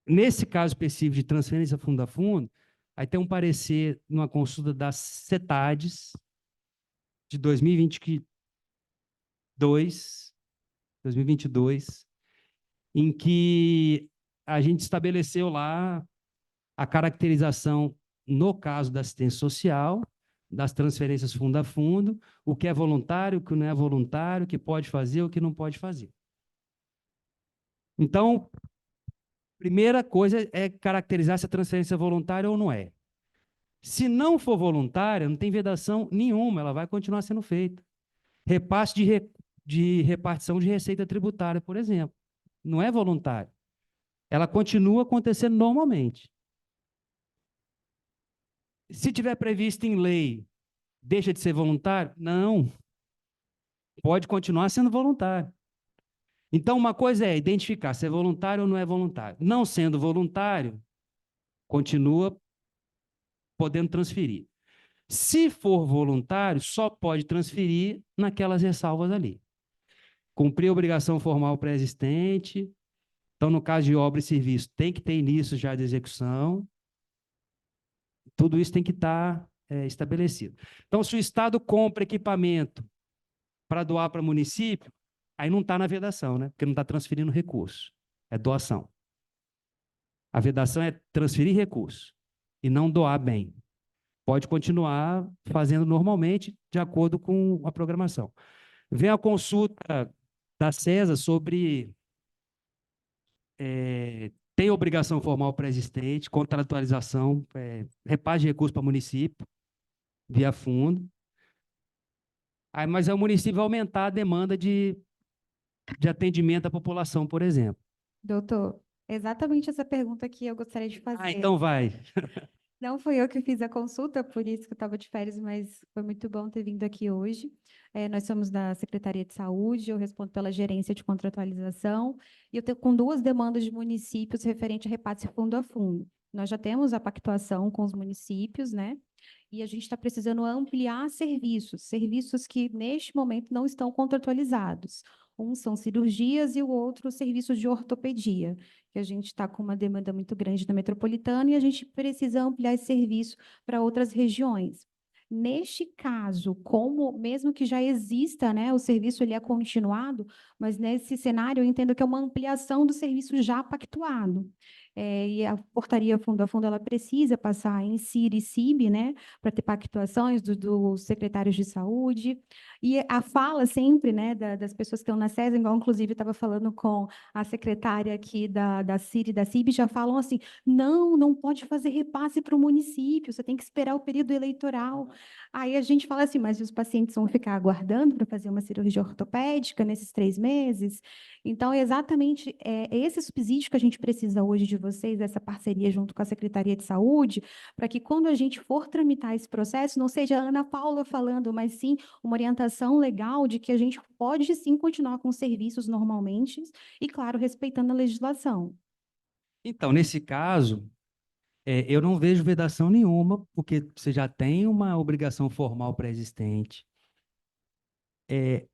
nesse caso específico de transferência fundo a fundo, aí tem um parecer numa consulta das CETADES de 2022, em que a gente estabeleceu lá a caracterização, no caso da assistência social, das transferências fundo a fundo, o que é voluntário, o que não é voluntário, o que pode fazer, o que não pode fazer. Então, primeira coisa é caracterizar se a transferência é voluntária ou não é. Se não for voluntária, não tem vedação nenhuma, ela vai continuar sendo feita. Repasse de repartição de receita tributária, por exemplo. Não é voluntário. Ela continua acontecendo normalmente. Se tiver previsto em lei, deixa de ser voluntário? Não. Pode continuar sendo voluntário. Então, uma coisa é identificar se é voluntário ou não é voluntário. Não sendo voluntário, continua podendo transferir. Se for voluntário, só pode transferir naquelas ressalvas ali. Cumprir a obrigação formal pré-existente. Então, no caso de obra e serviço, tem que ter início já de execução. Tudo isso tem que estar estabelecido. Então, se o Estado compra equipamento para doar para o município, aí não está na vedação, né? Porque não está transferindo recurso. É doação. A vedação é transferir recurso e não doar bem. Pode continuar fazendo normalmente, de acordo com a programação. Vem a consulta da CESA sobre tem obrigação formal pré-existente, contratualização, repasse de recursos para município, via fundo. Aí, mas aí o município vai aumentar a demanda de atendimento à população, por exemplo. Doutor, exatamente essa pergunta que eu gostaria de fazer. Então vai. Não fui eu que fiz a consulta, por isso que eu estava de férias, mas foi muito bom ter vindo aqui hoje. Nós somos da Secretaria de Saúde, eu respondo pela gerência de contratualização, e eu estou com 2 demandas de municípios referente a repasse fundo a fundo. Nós já temos a pactuação com os municípios, né? E a gente está precisando ampliar serviços que neste momento não estão contratualizados. Um são cirurgias e o outro serviços de ortopedia, que a gente está com uma demanda muito grande na metropolitana e a gente precisa ampliar esse serviço para outras regiões. Neste caso, como mesmo que já exista, né, o serviço ele é continuado, mas nesse cenário eu entendo que é uma ampliação do serviço já pactuado. E a portaria fundo a fundo ela precisa passar em CIR e CIB, né, para ter pactuações dos secretários de saúde. E a fala sempre, né, das pessoas que estão na SESA, igual inclusive estava falando com a secretária aqui da CIR e da CIB, já falam assim, não pode fazer repasse para o município, você tem que esperar o período eleitoral. Aí a gente fala assim, mas os pacientes vão ficar aguardando para fazer uma cirurgia ortopédica nesses 3 meses? Então, é exatamente esse subsídio que a gente precisa hoje de vocês, essa parceria junto com a Secretaria de Saúde, para que quando a gente for tramitar esse processo, não seja a Ana Paula falando, mas sim uma orientação legal de que a gente pode sim continuar com os serviços normalmente e, claro, respeitando a legislação. Então, nesse caso, eu não vejo vedação nenhuma, porque você já tem uma obrigação formal pré-existente.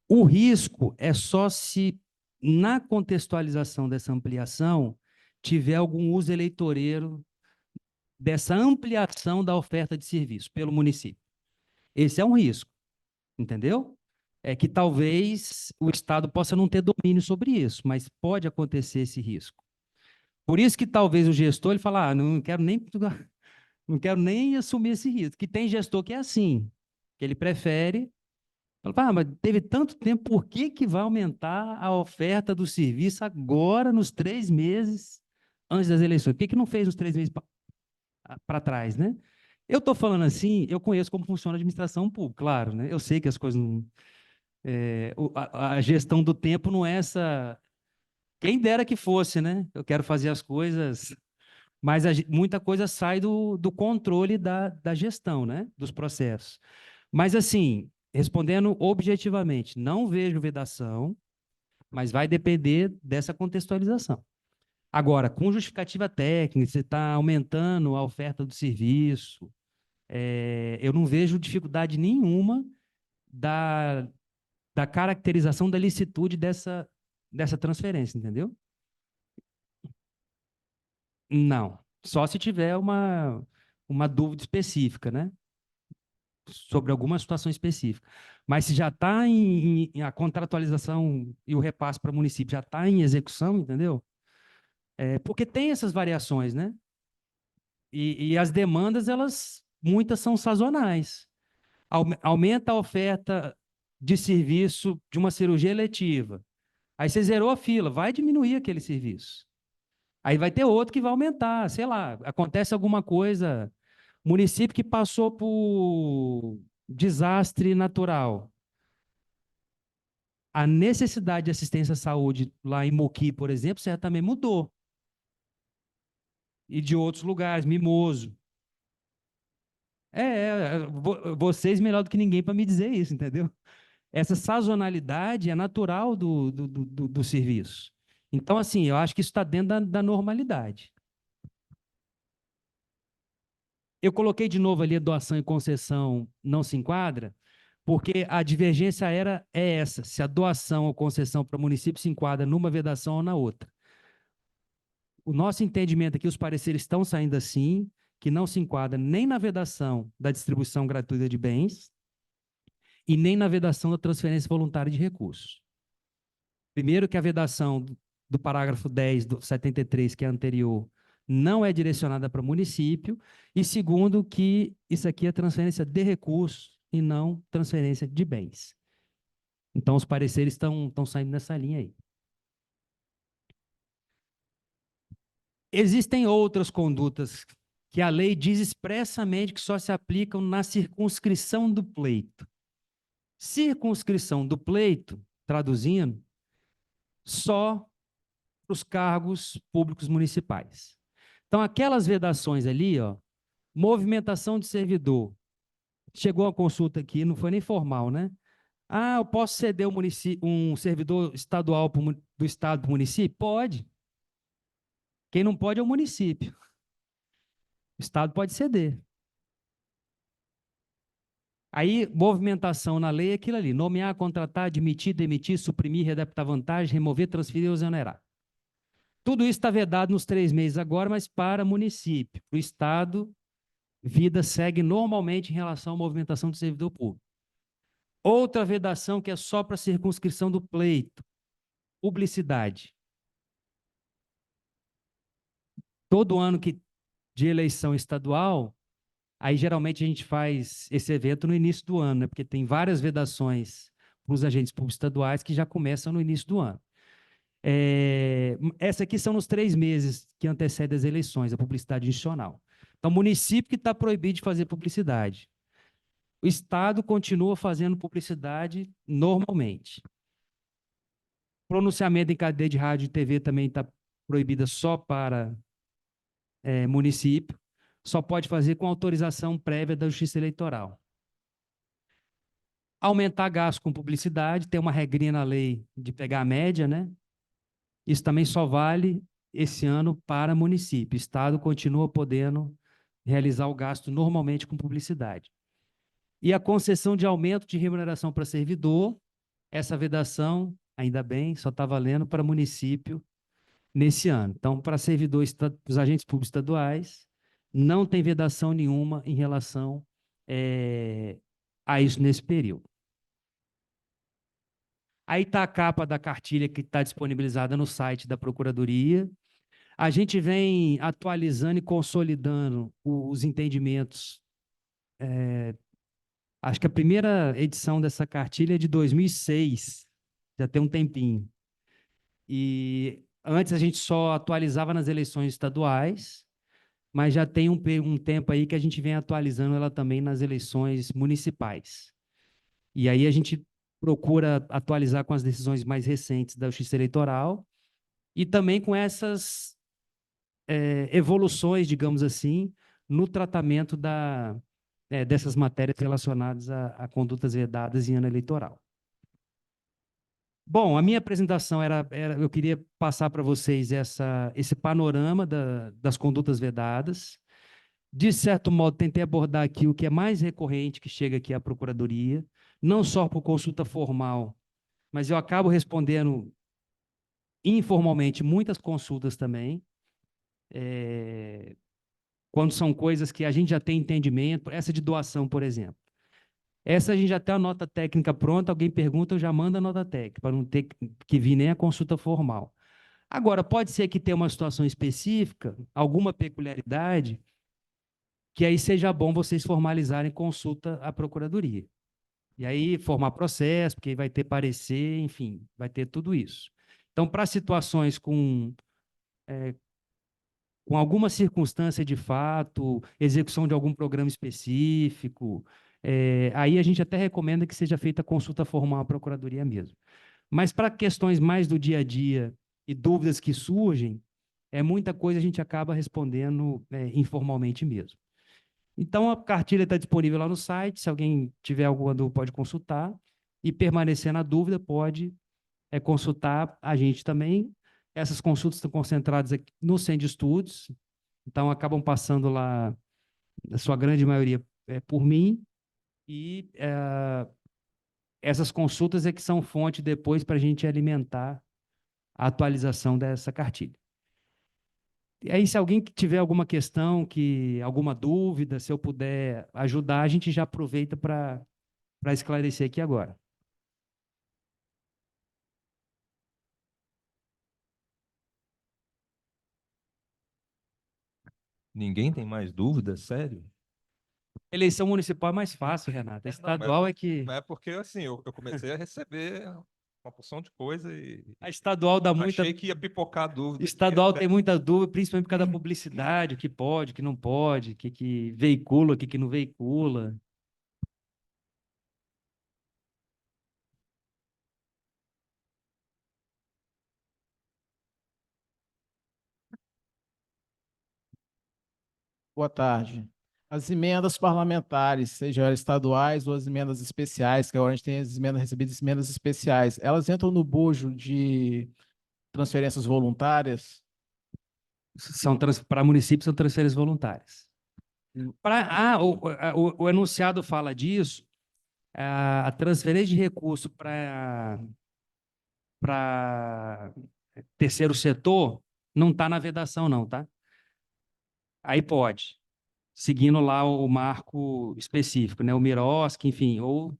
O risco é só se, na contextualização dessa ampliação, tiver algum uso eleitoreiro dessa ampliação da oferta de serviço pelo município. Esse é um risco, entendeu? É que talvez o Estado possa não ter domínio sobre isso, mas pode acontecer esse risco. Por isso que talvez o gestor ele fala, não quero nem assumir esse risco. Que tem gestor que é assim, que ele prefere, fala, mas teve tanto tempo, por que vai aumentar a oferta do serviço agora, nos 3 meses antes das eleições? Por que não fez nos 3 meses para trás, né? Eu estou falando assim, eu conheço como funciona a administração pública, claro, né? Eu sei que as coisas não... a gestão do tempo não é essa... Quem dera que fosse, né? Eu quero fazer as coisas... Mas muita coisa sai do controle da gestão, né? Dos processos. Mas, assim, respondendo objetivamente, não vejo vedação, mas vai depender dessa contextualização. Agora, com justificativa técnica, você está aumentando a oferta do serviço, eu não vejo dificuldade nenhuma da caracterização da licitude dessa transferência, entendeu? Não, só se tiver uma dúvida específica, né? Sobre alguma situação específica. Mas se já está a contratualização e o repasse para o município já está em execução, entendeu? Porque tem essas variações, né? E as demandas, muitas são sazonais. Aumenta a oferta de serviço de uma cirurgia eletiva. Aí você zerou a fila, vai diminuir aquele serviço. Aí vai ter outro que vai aumentar, sei lá, acontece alguma coisa, município que passou por desastre natural. A necessidade de assistência à saúde lá em Moqui, por exemplo, certamente mudou. E de outros lugares, Mimoso. Vocês melhor do que ninguém para me dizer isso, entendeu? Essa sazonalidade é natural do serviço. Então, assim, eu acho que isso está dentro da normalidade. Eu coloquei de novo ali a doação e concessão não se enquadra, porque a divergência é essa, se a doação ou concessão para o município se enquadra numa vedação ou na outra. O nosso entendimento aqui, os pareceres estão saindo assim, que não se enquadra nem na vedação da distribuição gratuita de bens e nem na vedação da transferência voluntária de recursos. Primeiro que a vedação do parágrafo 10 do 73, que é anterior, não é direcionada para o município, e segundo que isso aqui é transferência de recursos e não transferência de bens. Então, os pareceres estão saindo nessa linha aí. Existem outras condutas que a lei diz expressamente que só se aplicam na circunscrição do pleito. Circunscrição do pleito, traduzindo, só para os cargos públicos municipais. Então, aquelas vedações ali, ó, movimentação de servidor. Chegou a consulta aqui, não foi nem formal, né? Ah, eu posso ceder um servidor estadual do estado para o município? Pode. Quem não pode é o município. O estado pode ceder. Aí, movimentação na lei é aquilo ali: nomear, contratar, admitir, demitir, suprimir, readaptar vantagem, remover, transferir ou exonerar. Tudo isso está vedado nos 3 meses agora, mas para município. Para o estado, vida segue normalmente em relação à movimentação do servidor público. Outra vedação que é só para circunscrição do pleito: publicidade. Todo ano de eleição estadual, aí geralmente a gente faz esse evento no início do ano, né? Porque tem várias vedações para os agentes públicos estaduais que já começam no início do ano. Essa aqui são nos 3 meses que antecedem as eleições, a publicidade institucional. Então, o município que está proibido de fazer publicidade. O estado continua fazendo publicidade normalmente. Pronunciamento em cadeia de rádio e TV também está proibida só para município. Só pode fazer com autorização prévia da Justiça Eleitoral. Aumentar gasto com publicidade, tem uma regrinha na lei de pegar a média, né? Isso também só vale esse ano para município. O estado continua podendo realizar o gasto normalmente com publicidade. E a concessão de aumento de remuneração para servidor, essa vedação, ainda bem, só está valendo para município nesse ano. Então, para servidores, os agentes públicos estaduais, não tem vedação nenhuma em relação a isso nesse período. Aí está a capa da cartilha que está disponibilizada no site da Procuradoria. A gente vem atualizando e consolidando os entendimentos. Acho que a primeira edição dessa cartilha é de 2006, já tem um tempinho. E antes a gente só atualizava nas eleições estaduais, mas já tem um tempo aí que a gente vem atualizando ela também nas eleições municipais. E aí a gente procura atualizar com as decisões mais recentes da Justiça Eleitoral e também com essas evoluções, digamos assim, no tratamento dessas matérias relacionadas a condutas vedadas em ano eleitoral. Bom, a minha apresentação eu queria passar para vocês esse panorama das condutas vedadas. De certo modo, tentei abordar aqui o que é mais recorrente que chega aqui à Procuradoria, não só por consulta formal, mas eu acabo respondendo informalmente muitas consultas também, quando são coisas que a gente já tem entendimento, essa de doação, por exemplo. Essa a gente já tem a nota técnica pronta, alguém pergunta, eu já mando a nota técnica, para não ter que vir nem a consulta formal. Agora, pode ser que tenha uma situação específica, alguma peculiaridade, que aí seja bom vocês formalizarem consulta à Procuradoria. E aí formar processo, porque vai ter parecer, enfim, vai ter tudo isso. Então, para situações com alguma circunstância de fato, execução de algum programa específico, aí a gente até recomenda que seja feita consulta formal à Procuradoria mesmo. Mas para questões mais do dia a dia e dúvidas que surgem, muita coisa a gente acaba respondendo informalmente mesmo. Então, a cartilha está disponível lá no site, se alguém tiver alguma dúvida pode consultar, e permanecer na dúvida pode consultar a gente também. Essas consultas estão concentradas aqui no Centro de Estudos, então acabam passando lá, a sua grande maioria, por mim, e essas consultas que são fonte depois para a gente alimentar a atualização dessa cartilha. E aí, se alguém tiver alguma questão, alguma dúvida, se eu puder ajudar, a gente já aproveita para esclarecer aqui agora. Ninguém tem mais dúvidas? Sério? Eleição municipal é mais fácil, Renato. Não, Estadual é que... Mas é porque, assim, eu comecei a receber uma porção de coisa e A estadual dá muita... achei que ia pipocar dúvida. Estadual tem muita dúvida, principalmente por causa da publicidade, o que pode, o que não pode, o que veicula, o que não veicula. Boa tarde. As emendas parlamentares, sejam elas estaduais ou as emendas especiais, que agora a gente tem as emendas recebidas, emendas especiais, elas entram no bojo de transferências voluntárias? Para municípios são transferências voluntárias. O enunciado fala disso, a transferência de recurso para terceiro setor não está na vedação, não, tá? Aí pode, seguindo lá o marco específico, né? O Miroski, enfim, ou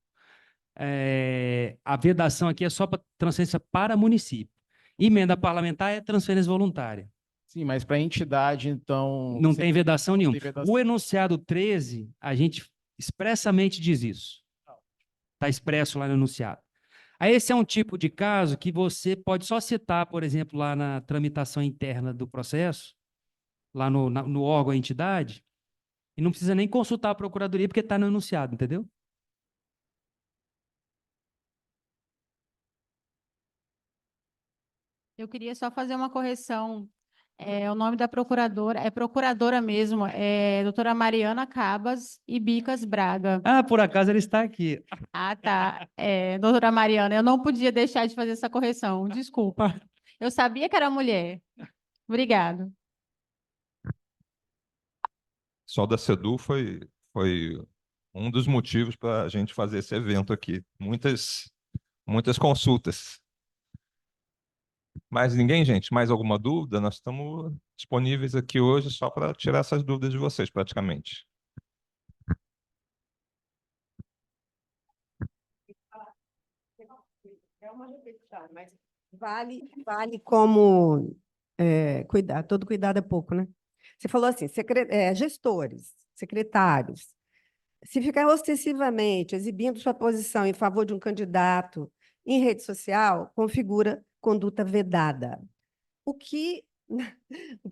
a vedação aqui é só para transferência para município. Emenda parlamentar é transferência voluntária. Sim, mas para entidade, então... Não tem vedação nenhuma. tem vedação. O enunciado 13, a gente expressamente diz isso. Está expresso lá no enunciado. Aí esse é um tipo de caso que você pode só citar, por exemplo, lá na tramitação interna do processo, lá no órgão, a entidade, e não precisa nem consultar a procuradoria porque está no enunciado, entendeu? Eu queria só fazer uma correção. O nome da procuradora é procuradora mesmo, é doutora Mariana Cabas e Bicas Braga. Ah, por acaso ele está aqui. Ah, tá. Doutora Mariana, eu não podia deixar de fazer essa correção, desculpa. Eu sabia que era mulher. Obrigado. Só da CEDU foi um dos motivos para a gente fazer esse evento aqui. Muitas consultas. Mais ninguém, gente? Mais alguma dúvida? Nós estamos disponíveis aqui hoje só para tirar essas dúvidas de vocês, praticamente. É uma repetição, mas vale como cuidar. Todo cuidado é pouco, né? Você falou assim, gestores, secretários, se ficar ostensivamente exibindo sua posição em favor de um candidato em rede social, configura conduta vedada. O que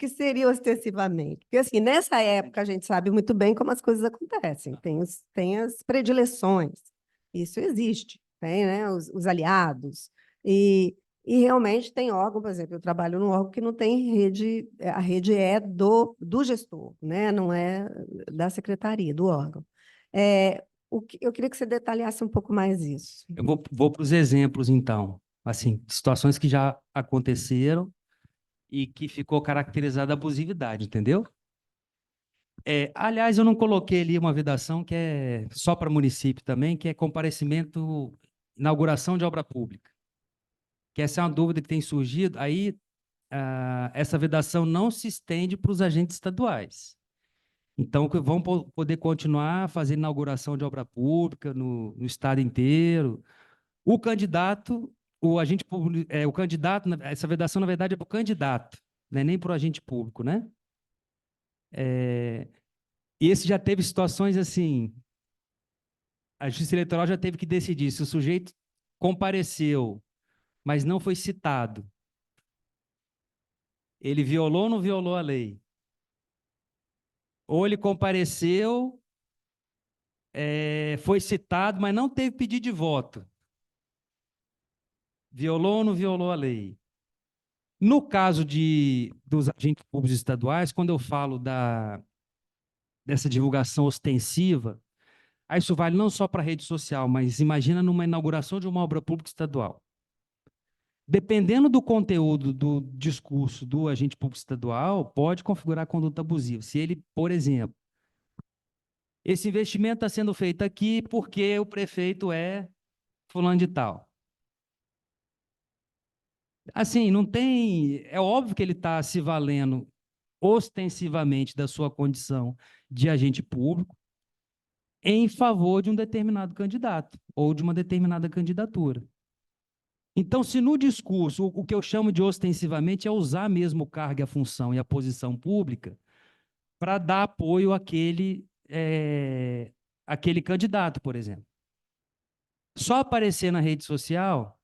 seria ostensivamente? Porque, assim, nessa época, a gente sabe muito bem como as coisas acontecem. Tem as predileções. Isso existe. Tem, né, os aliados. E realmente tem órgão, por exemplo, eu trabalho num órgão que não tem rede, a rede é do gestor, né? Não é da secretaria, do órgão. Eu queria que você detalhasse um pouco mais isso. Eu vou para os exemplos, então. Assim, situações que já aconteceram e que ficou caracterizada a abusividade, entendeu? Aliás, eu não coloquei ali uma vedação que é só para município também, que é comparecimento, inauguração de obra pública. Que essa é uma dúvida que tem surgido. Aí, essa vedação não se estende para os agentes estaduais. Então, que vão poder continuar fazendo inauguração de obra pública no estado inteiro. O candidato, o agente público, o candidato, essa vedação, na verdade, é para o candidato, não é nem para o agente público, né? E esse já teve situações assim, a Justiça Eleitoral já teve que decidir se o sujeito compareceu, mas não foi citado. Ele violou ou não violou a lei? Ou ele compareceu, foi citado, mas não teve pedido de voto. Violou ou não violou a lei? No caso dos agentes públicos estaduais, quando eu falo dessa divulgação ostensiva, aí isso vale não só para a rede social, mas imagina numa inauguração de uma obra pública estadual. Dependendo do conteúdo do discurso do agente público estadual, pode configurar conduta abusiva. Se ele, por exemplo, esse investimento está sendo feito aqui porque o prefeito é fulano de tal. Assim, não tem... É óbvio que ele está se valendo ostensivamente da sua condição de agente público em favor de um determinado candidato ou de uma determinada candidatura. Então, se no discurso o que eu chamo de ostensivamente é usar mesmo o cargo, a função e a posição pública para dar apoio àquele aquele candidato, por exemplo. Só aparecer na rede social,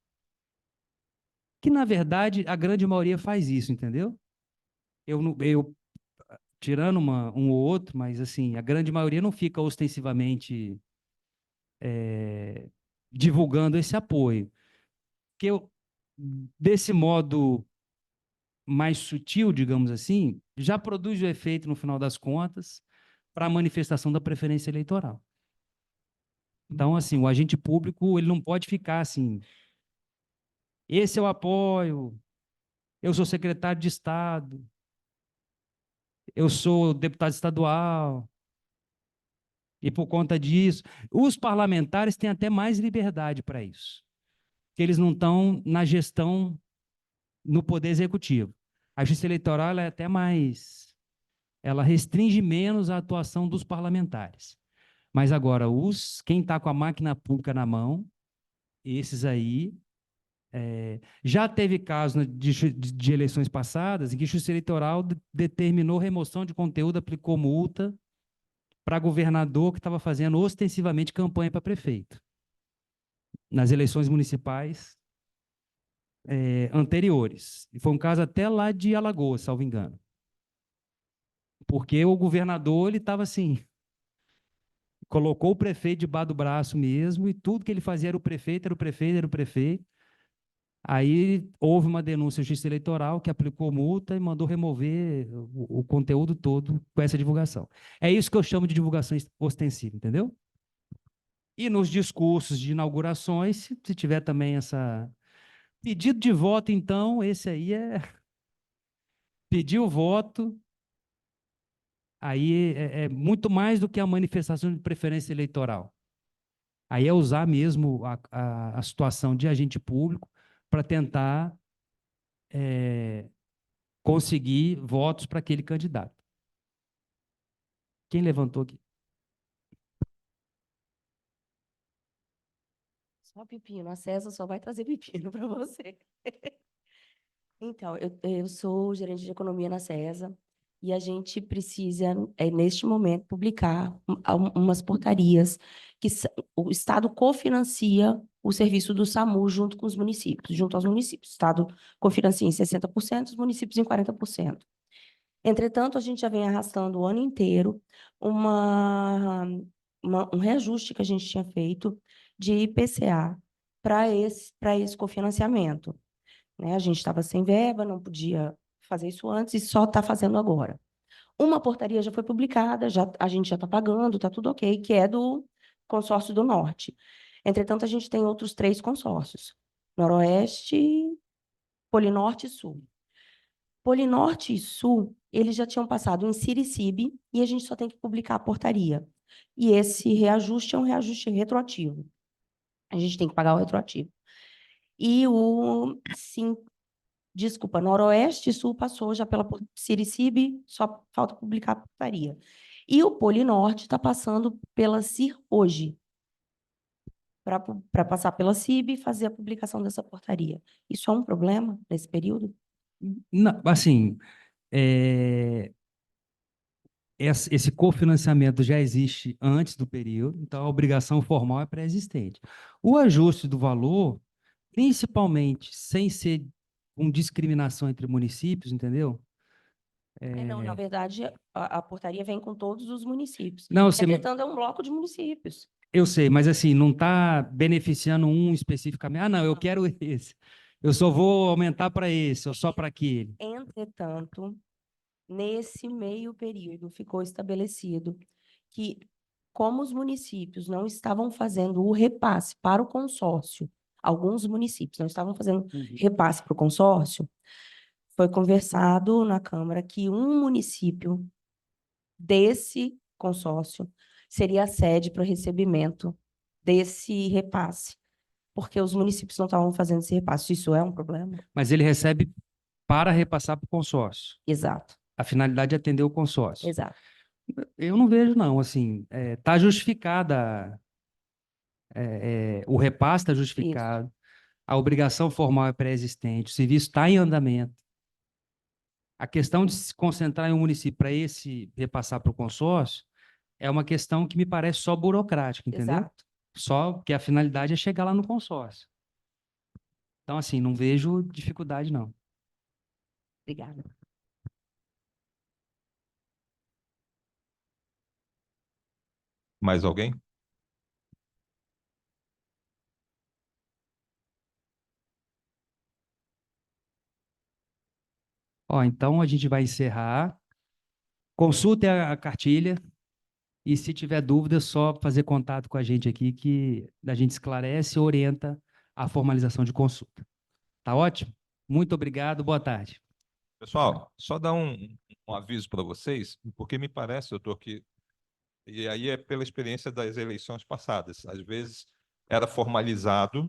que na verdade a grande maioria faz isso, entendeu? Eu tirando um ou outro, mas assim, a grande maioria não fica ostensivamente divulgando esse apoio. Que desse modo mais sutil, digamos assim, já produz o efeito, no final das contas, para a manifestação da preferência eleitoral. Então, assim, o agente público, ele não pode ficar assim, esse é o apoio, eu sou secretário de Estado, eu sou deputado estadual, e por conta disso, os parlamentares têm até mais liberdade para isso, porque eles não estão na gestão, no poder executivo. A justiça eleitoral ela é até mais, ela restringe menos a atuação dos parlamentares. Mas agora, quem está com a máquina pública na mão, esses aí, já teve casos de eleições passadas em que a Justiça Eleitoral determinou remoção de conteúdo, aplicou multa para governador que estava fazendo ostensivamente campanha para prefeito. Nas eleições municipais anteriores. E foi um caso até lá de Alagoas, salvo engano. Porque o governador, ele estava assim, colocou o prefeito debaixo do braço mesmo, e tudo que ele fazia era o prefeito, era o prefeito, era o prefeito. Aí houve uma denúncia à Justiça Eleitoral que aplicou multa e mandou remover o conteúdo todo com essa divulgação. É isso que eu chamo de divulgação ostensiva, entendeu? E nos discursos de inaugurações, se tiver também essa... Pedido de voto, então, esse aí é... Pedir o voto, aí é muito mais do que a manifestação de preferência eleitoral. Aí é usar mesmo a situação de agente público para tentar conseguir votos para aquele candidato. Quem levantou aqui? Só pepino. A César só vai trazer pepino para você. Então, eu sou gerente de economia na César e a gente precisa, neste momento, publicar umas portarias que o Estado cofinancia o serviço do SAMU junto com os municípios, junto aos municípios. O Estado cofinancia em 60%, os municípios em 40%. Entretanto, a gente já vem arrastando o ano inteiro um reajuste que a gente tinha feito de IPCA para esse cofinanciamento. Né? A gente estava sem verba, não podia fazer isso antes e só está fazendo agora. Uma portaria já foi publicada, a gente já está pagando, está tudo ok, que é do Consórcio do Norte. Entretanto, a gente tem outros 3 consórcios, Noroeste, Polinorte e Sul. Polinorte e Sul, eles já tinham passado em Siricibe e a gente só tem que publicar a portaria. E esse reajuste é um reajuste retroativo. A gente tem que pagar o retroativo. E Noroeste e Sul passou já pela Siricibe, só falta publicar a portaria. E o Polinorte está passando pela CIR hoje, para passar pela CIB e fazer a publicação dessa portaria. Isso é um problema nesse período? Não, assim, esse cofinanciamento já existe antes do período, então a obrigação formal é pré-existente. O ajuste do valor, principalmente sem ser com discriminação entre municípios, entendeu? Não, na verdade, a portaria vem com todos os municípios. Não, Entretanto, é um bloco de municípios. eu sei, mas assim, não está beneficiando um especificamente. Ah, não, eu quero esse. Eu só vou aumentar para esse, ou só para aquele. Entretanto, nesse meio período, ficou estabelecido que, como os municípios não estavam fazendo o repasse para o consórcio, alguns municípios não estavam fazendo repasse para o consórcio, foi conversado na Câmara que um município desse consórcio seria a sede para o recebimento desse repasse, porque os municípios não estavam fazendo esse repasse. Isso é um problema? Mas ele recebe para repassar para o consórcio. Exato. A finalidade é atender o consórcio. Exato. Eu não vejo, não. Assim, está justificada, o repasse está justificado, a obrigação formal é pré-existente, o serviço está em andamento. A questão de se concentrar em um município para esse repassar para o consórcio é uma questão que me parece só burocrática, entendeu? Exato. Só que a finalidade é chegar lá no consórcio. Então, assim, não vejo dificuldade, não. Obrigada. Mais alguém? Ó, então a gente vai encerrar. Consulte a cartilha e se tiver dúvida, é só fazer contato com a gente aqui que a gente esclarece e orienta a formalização de consulta. Tá ótimo? Muito obrigado, boa tarde. Pessoal, só dar um aviso para vocês, porque me parece, doutor, que, e aí é pela experiência das eleições passadas, às vezes era formalizado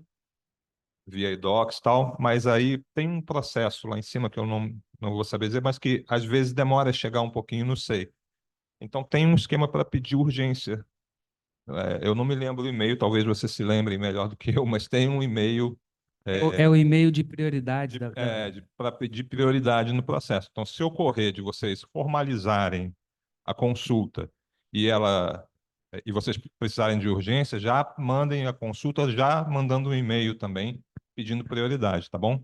via iDocs e tal, mas aí tem um processo lá em cima que eu não vou saber dizer, mas que às vezes demora a chegar um pouquinho, não sei. Então tem um esquema para pedir urgência. Eu não me lembro o e-mail, talvez você se lembre melhor do que eu, mas tem um e-mail É o e-mail de prioridade para pedir prioridade no processo. Então, se ocorrer de vocês formalizarem a consulta e vocês precisarem de urgência, já mandem a consulta, já mandando um e-mail também pedindo prioridade, tá bom?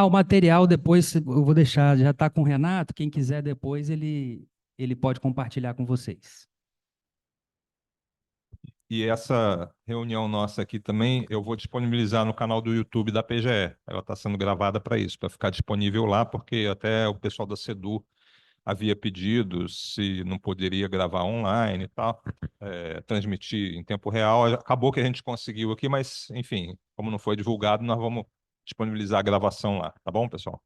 o material depois eu vou deixar, já está com o Renato, quem quiser depois ele pode compartilhar com vocês. E essa reunião nossa aqui também eu vou disponibilizar no canal do YouTube da PGE. Ela está sendo gravada para isso, para ficar disponível lá, porque até o pessoal da SEDU havia pedido se não poderia gravar online e tal, transmitir em tempo real. Acabou que a gente conseguiu aqui, mas, enfim, como não foi divulgado, nós vamos disponibilizar a gravação lá. Tá bom, pessoal?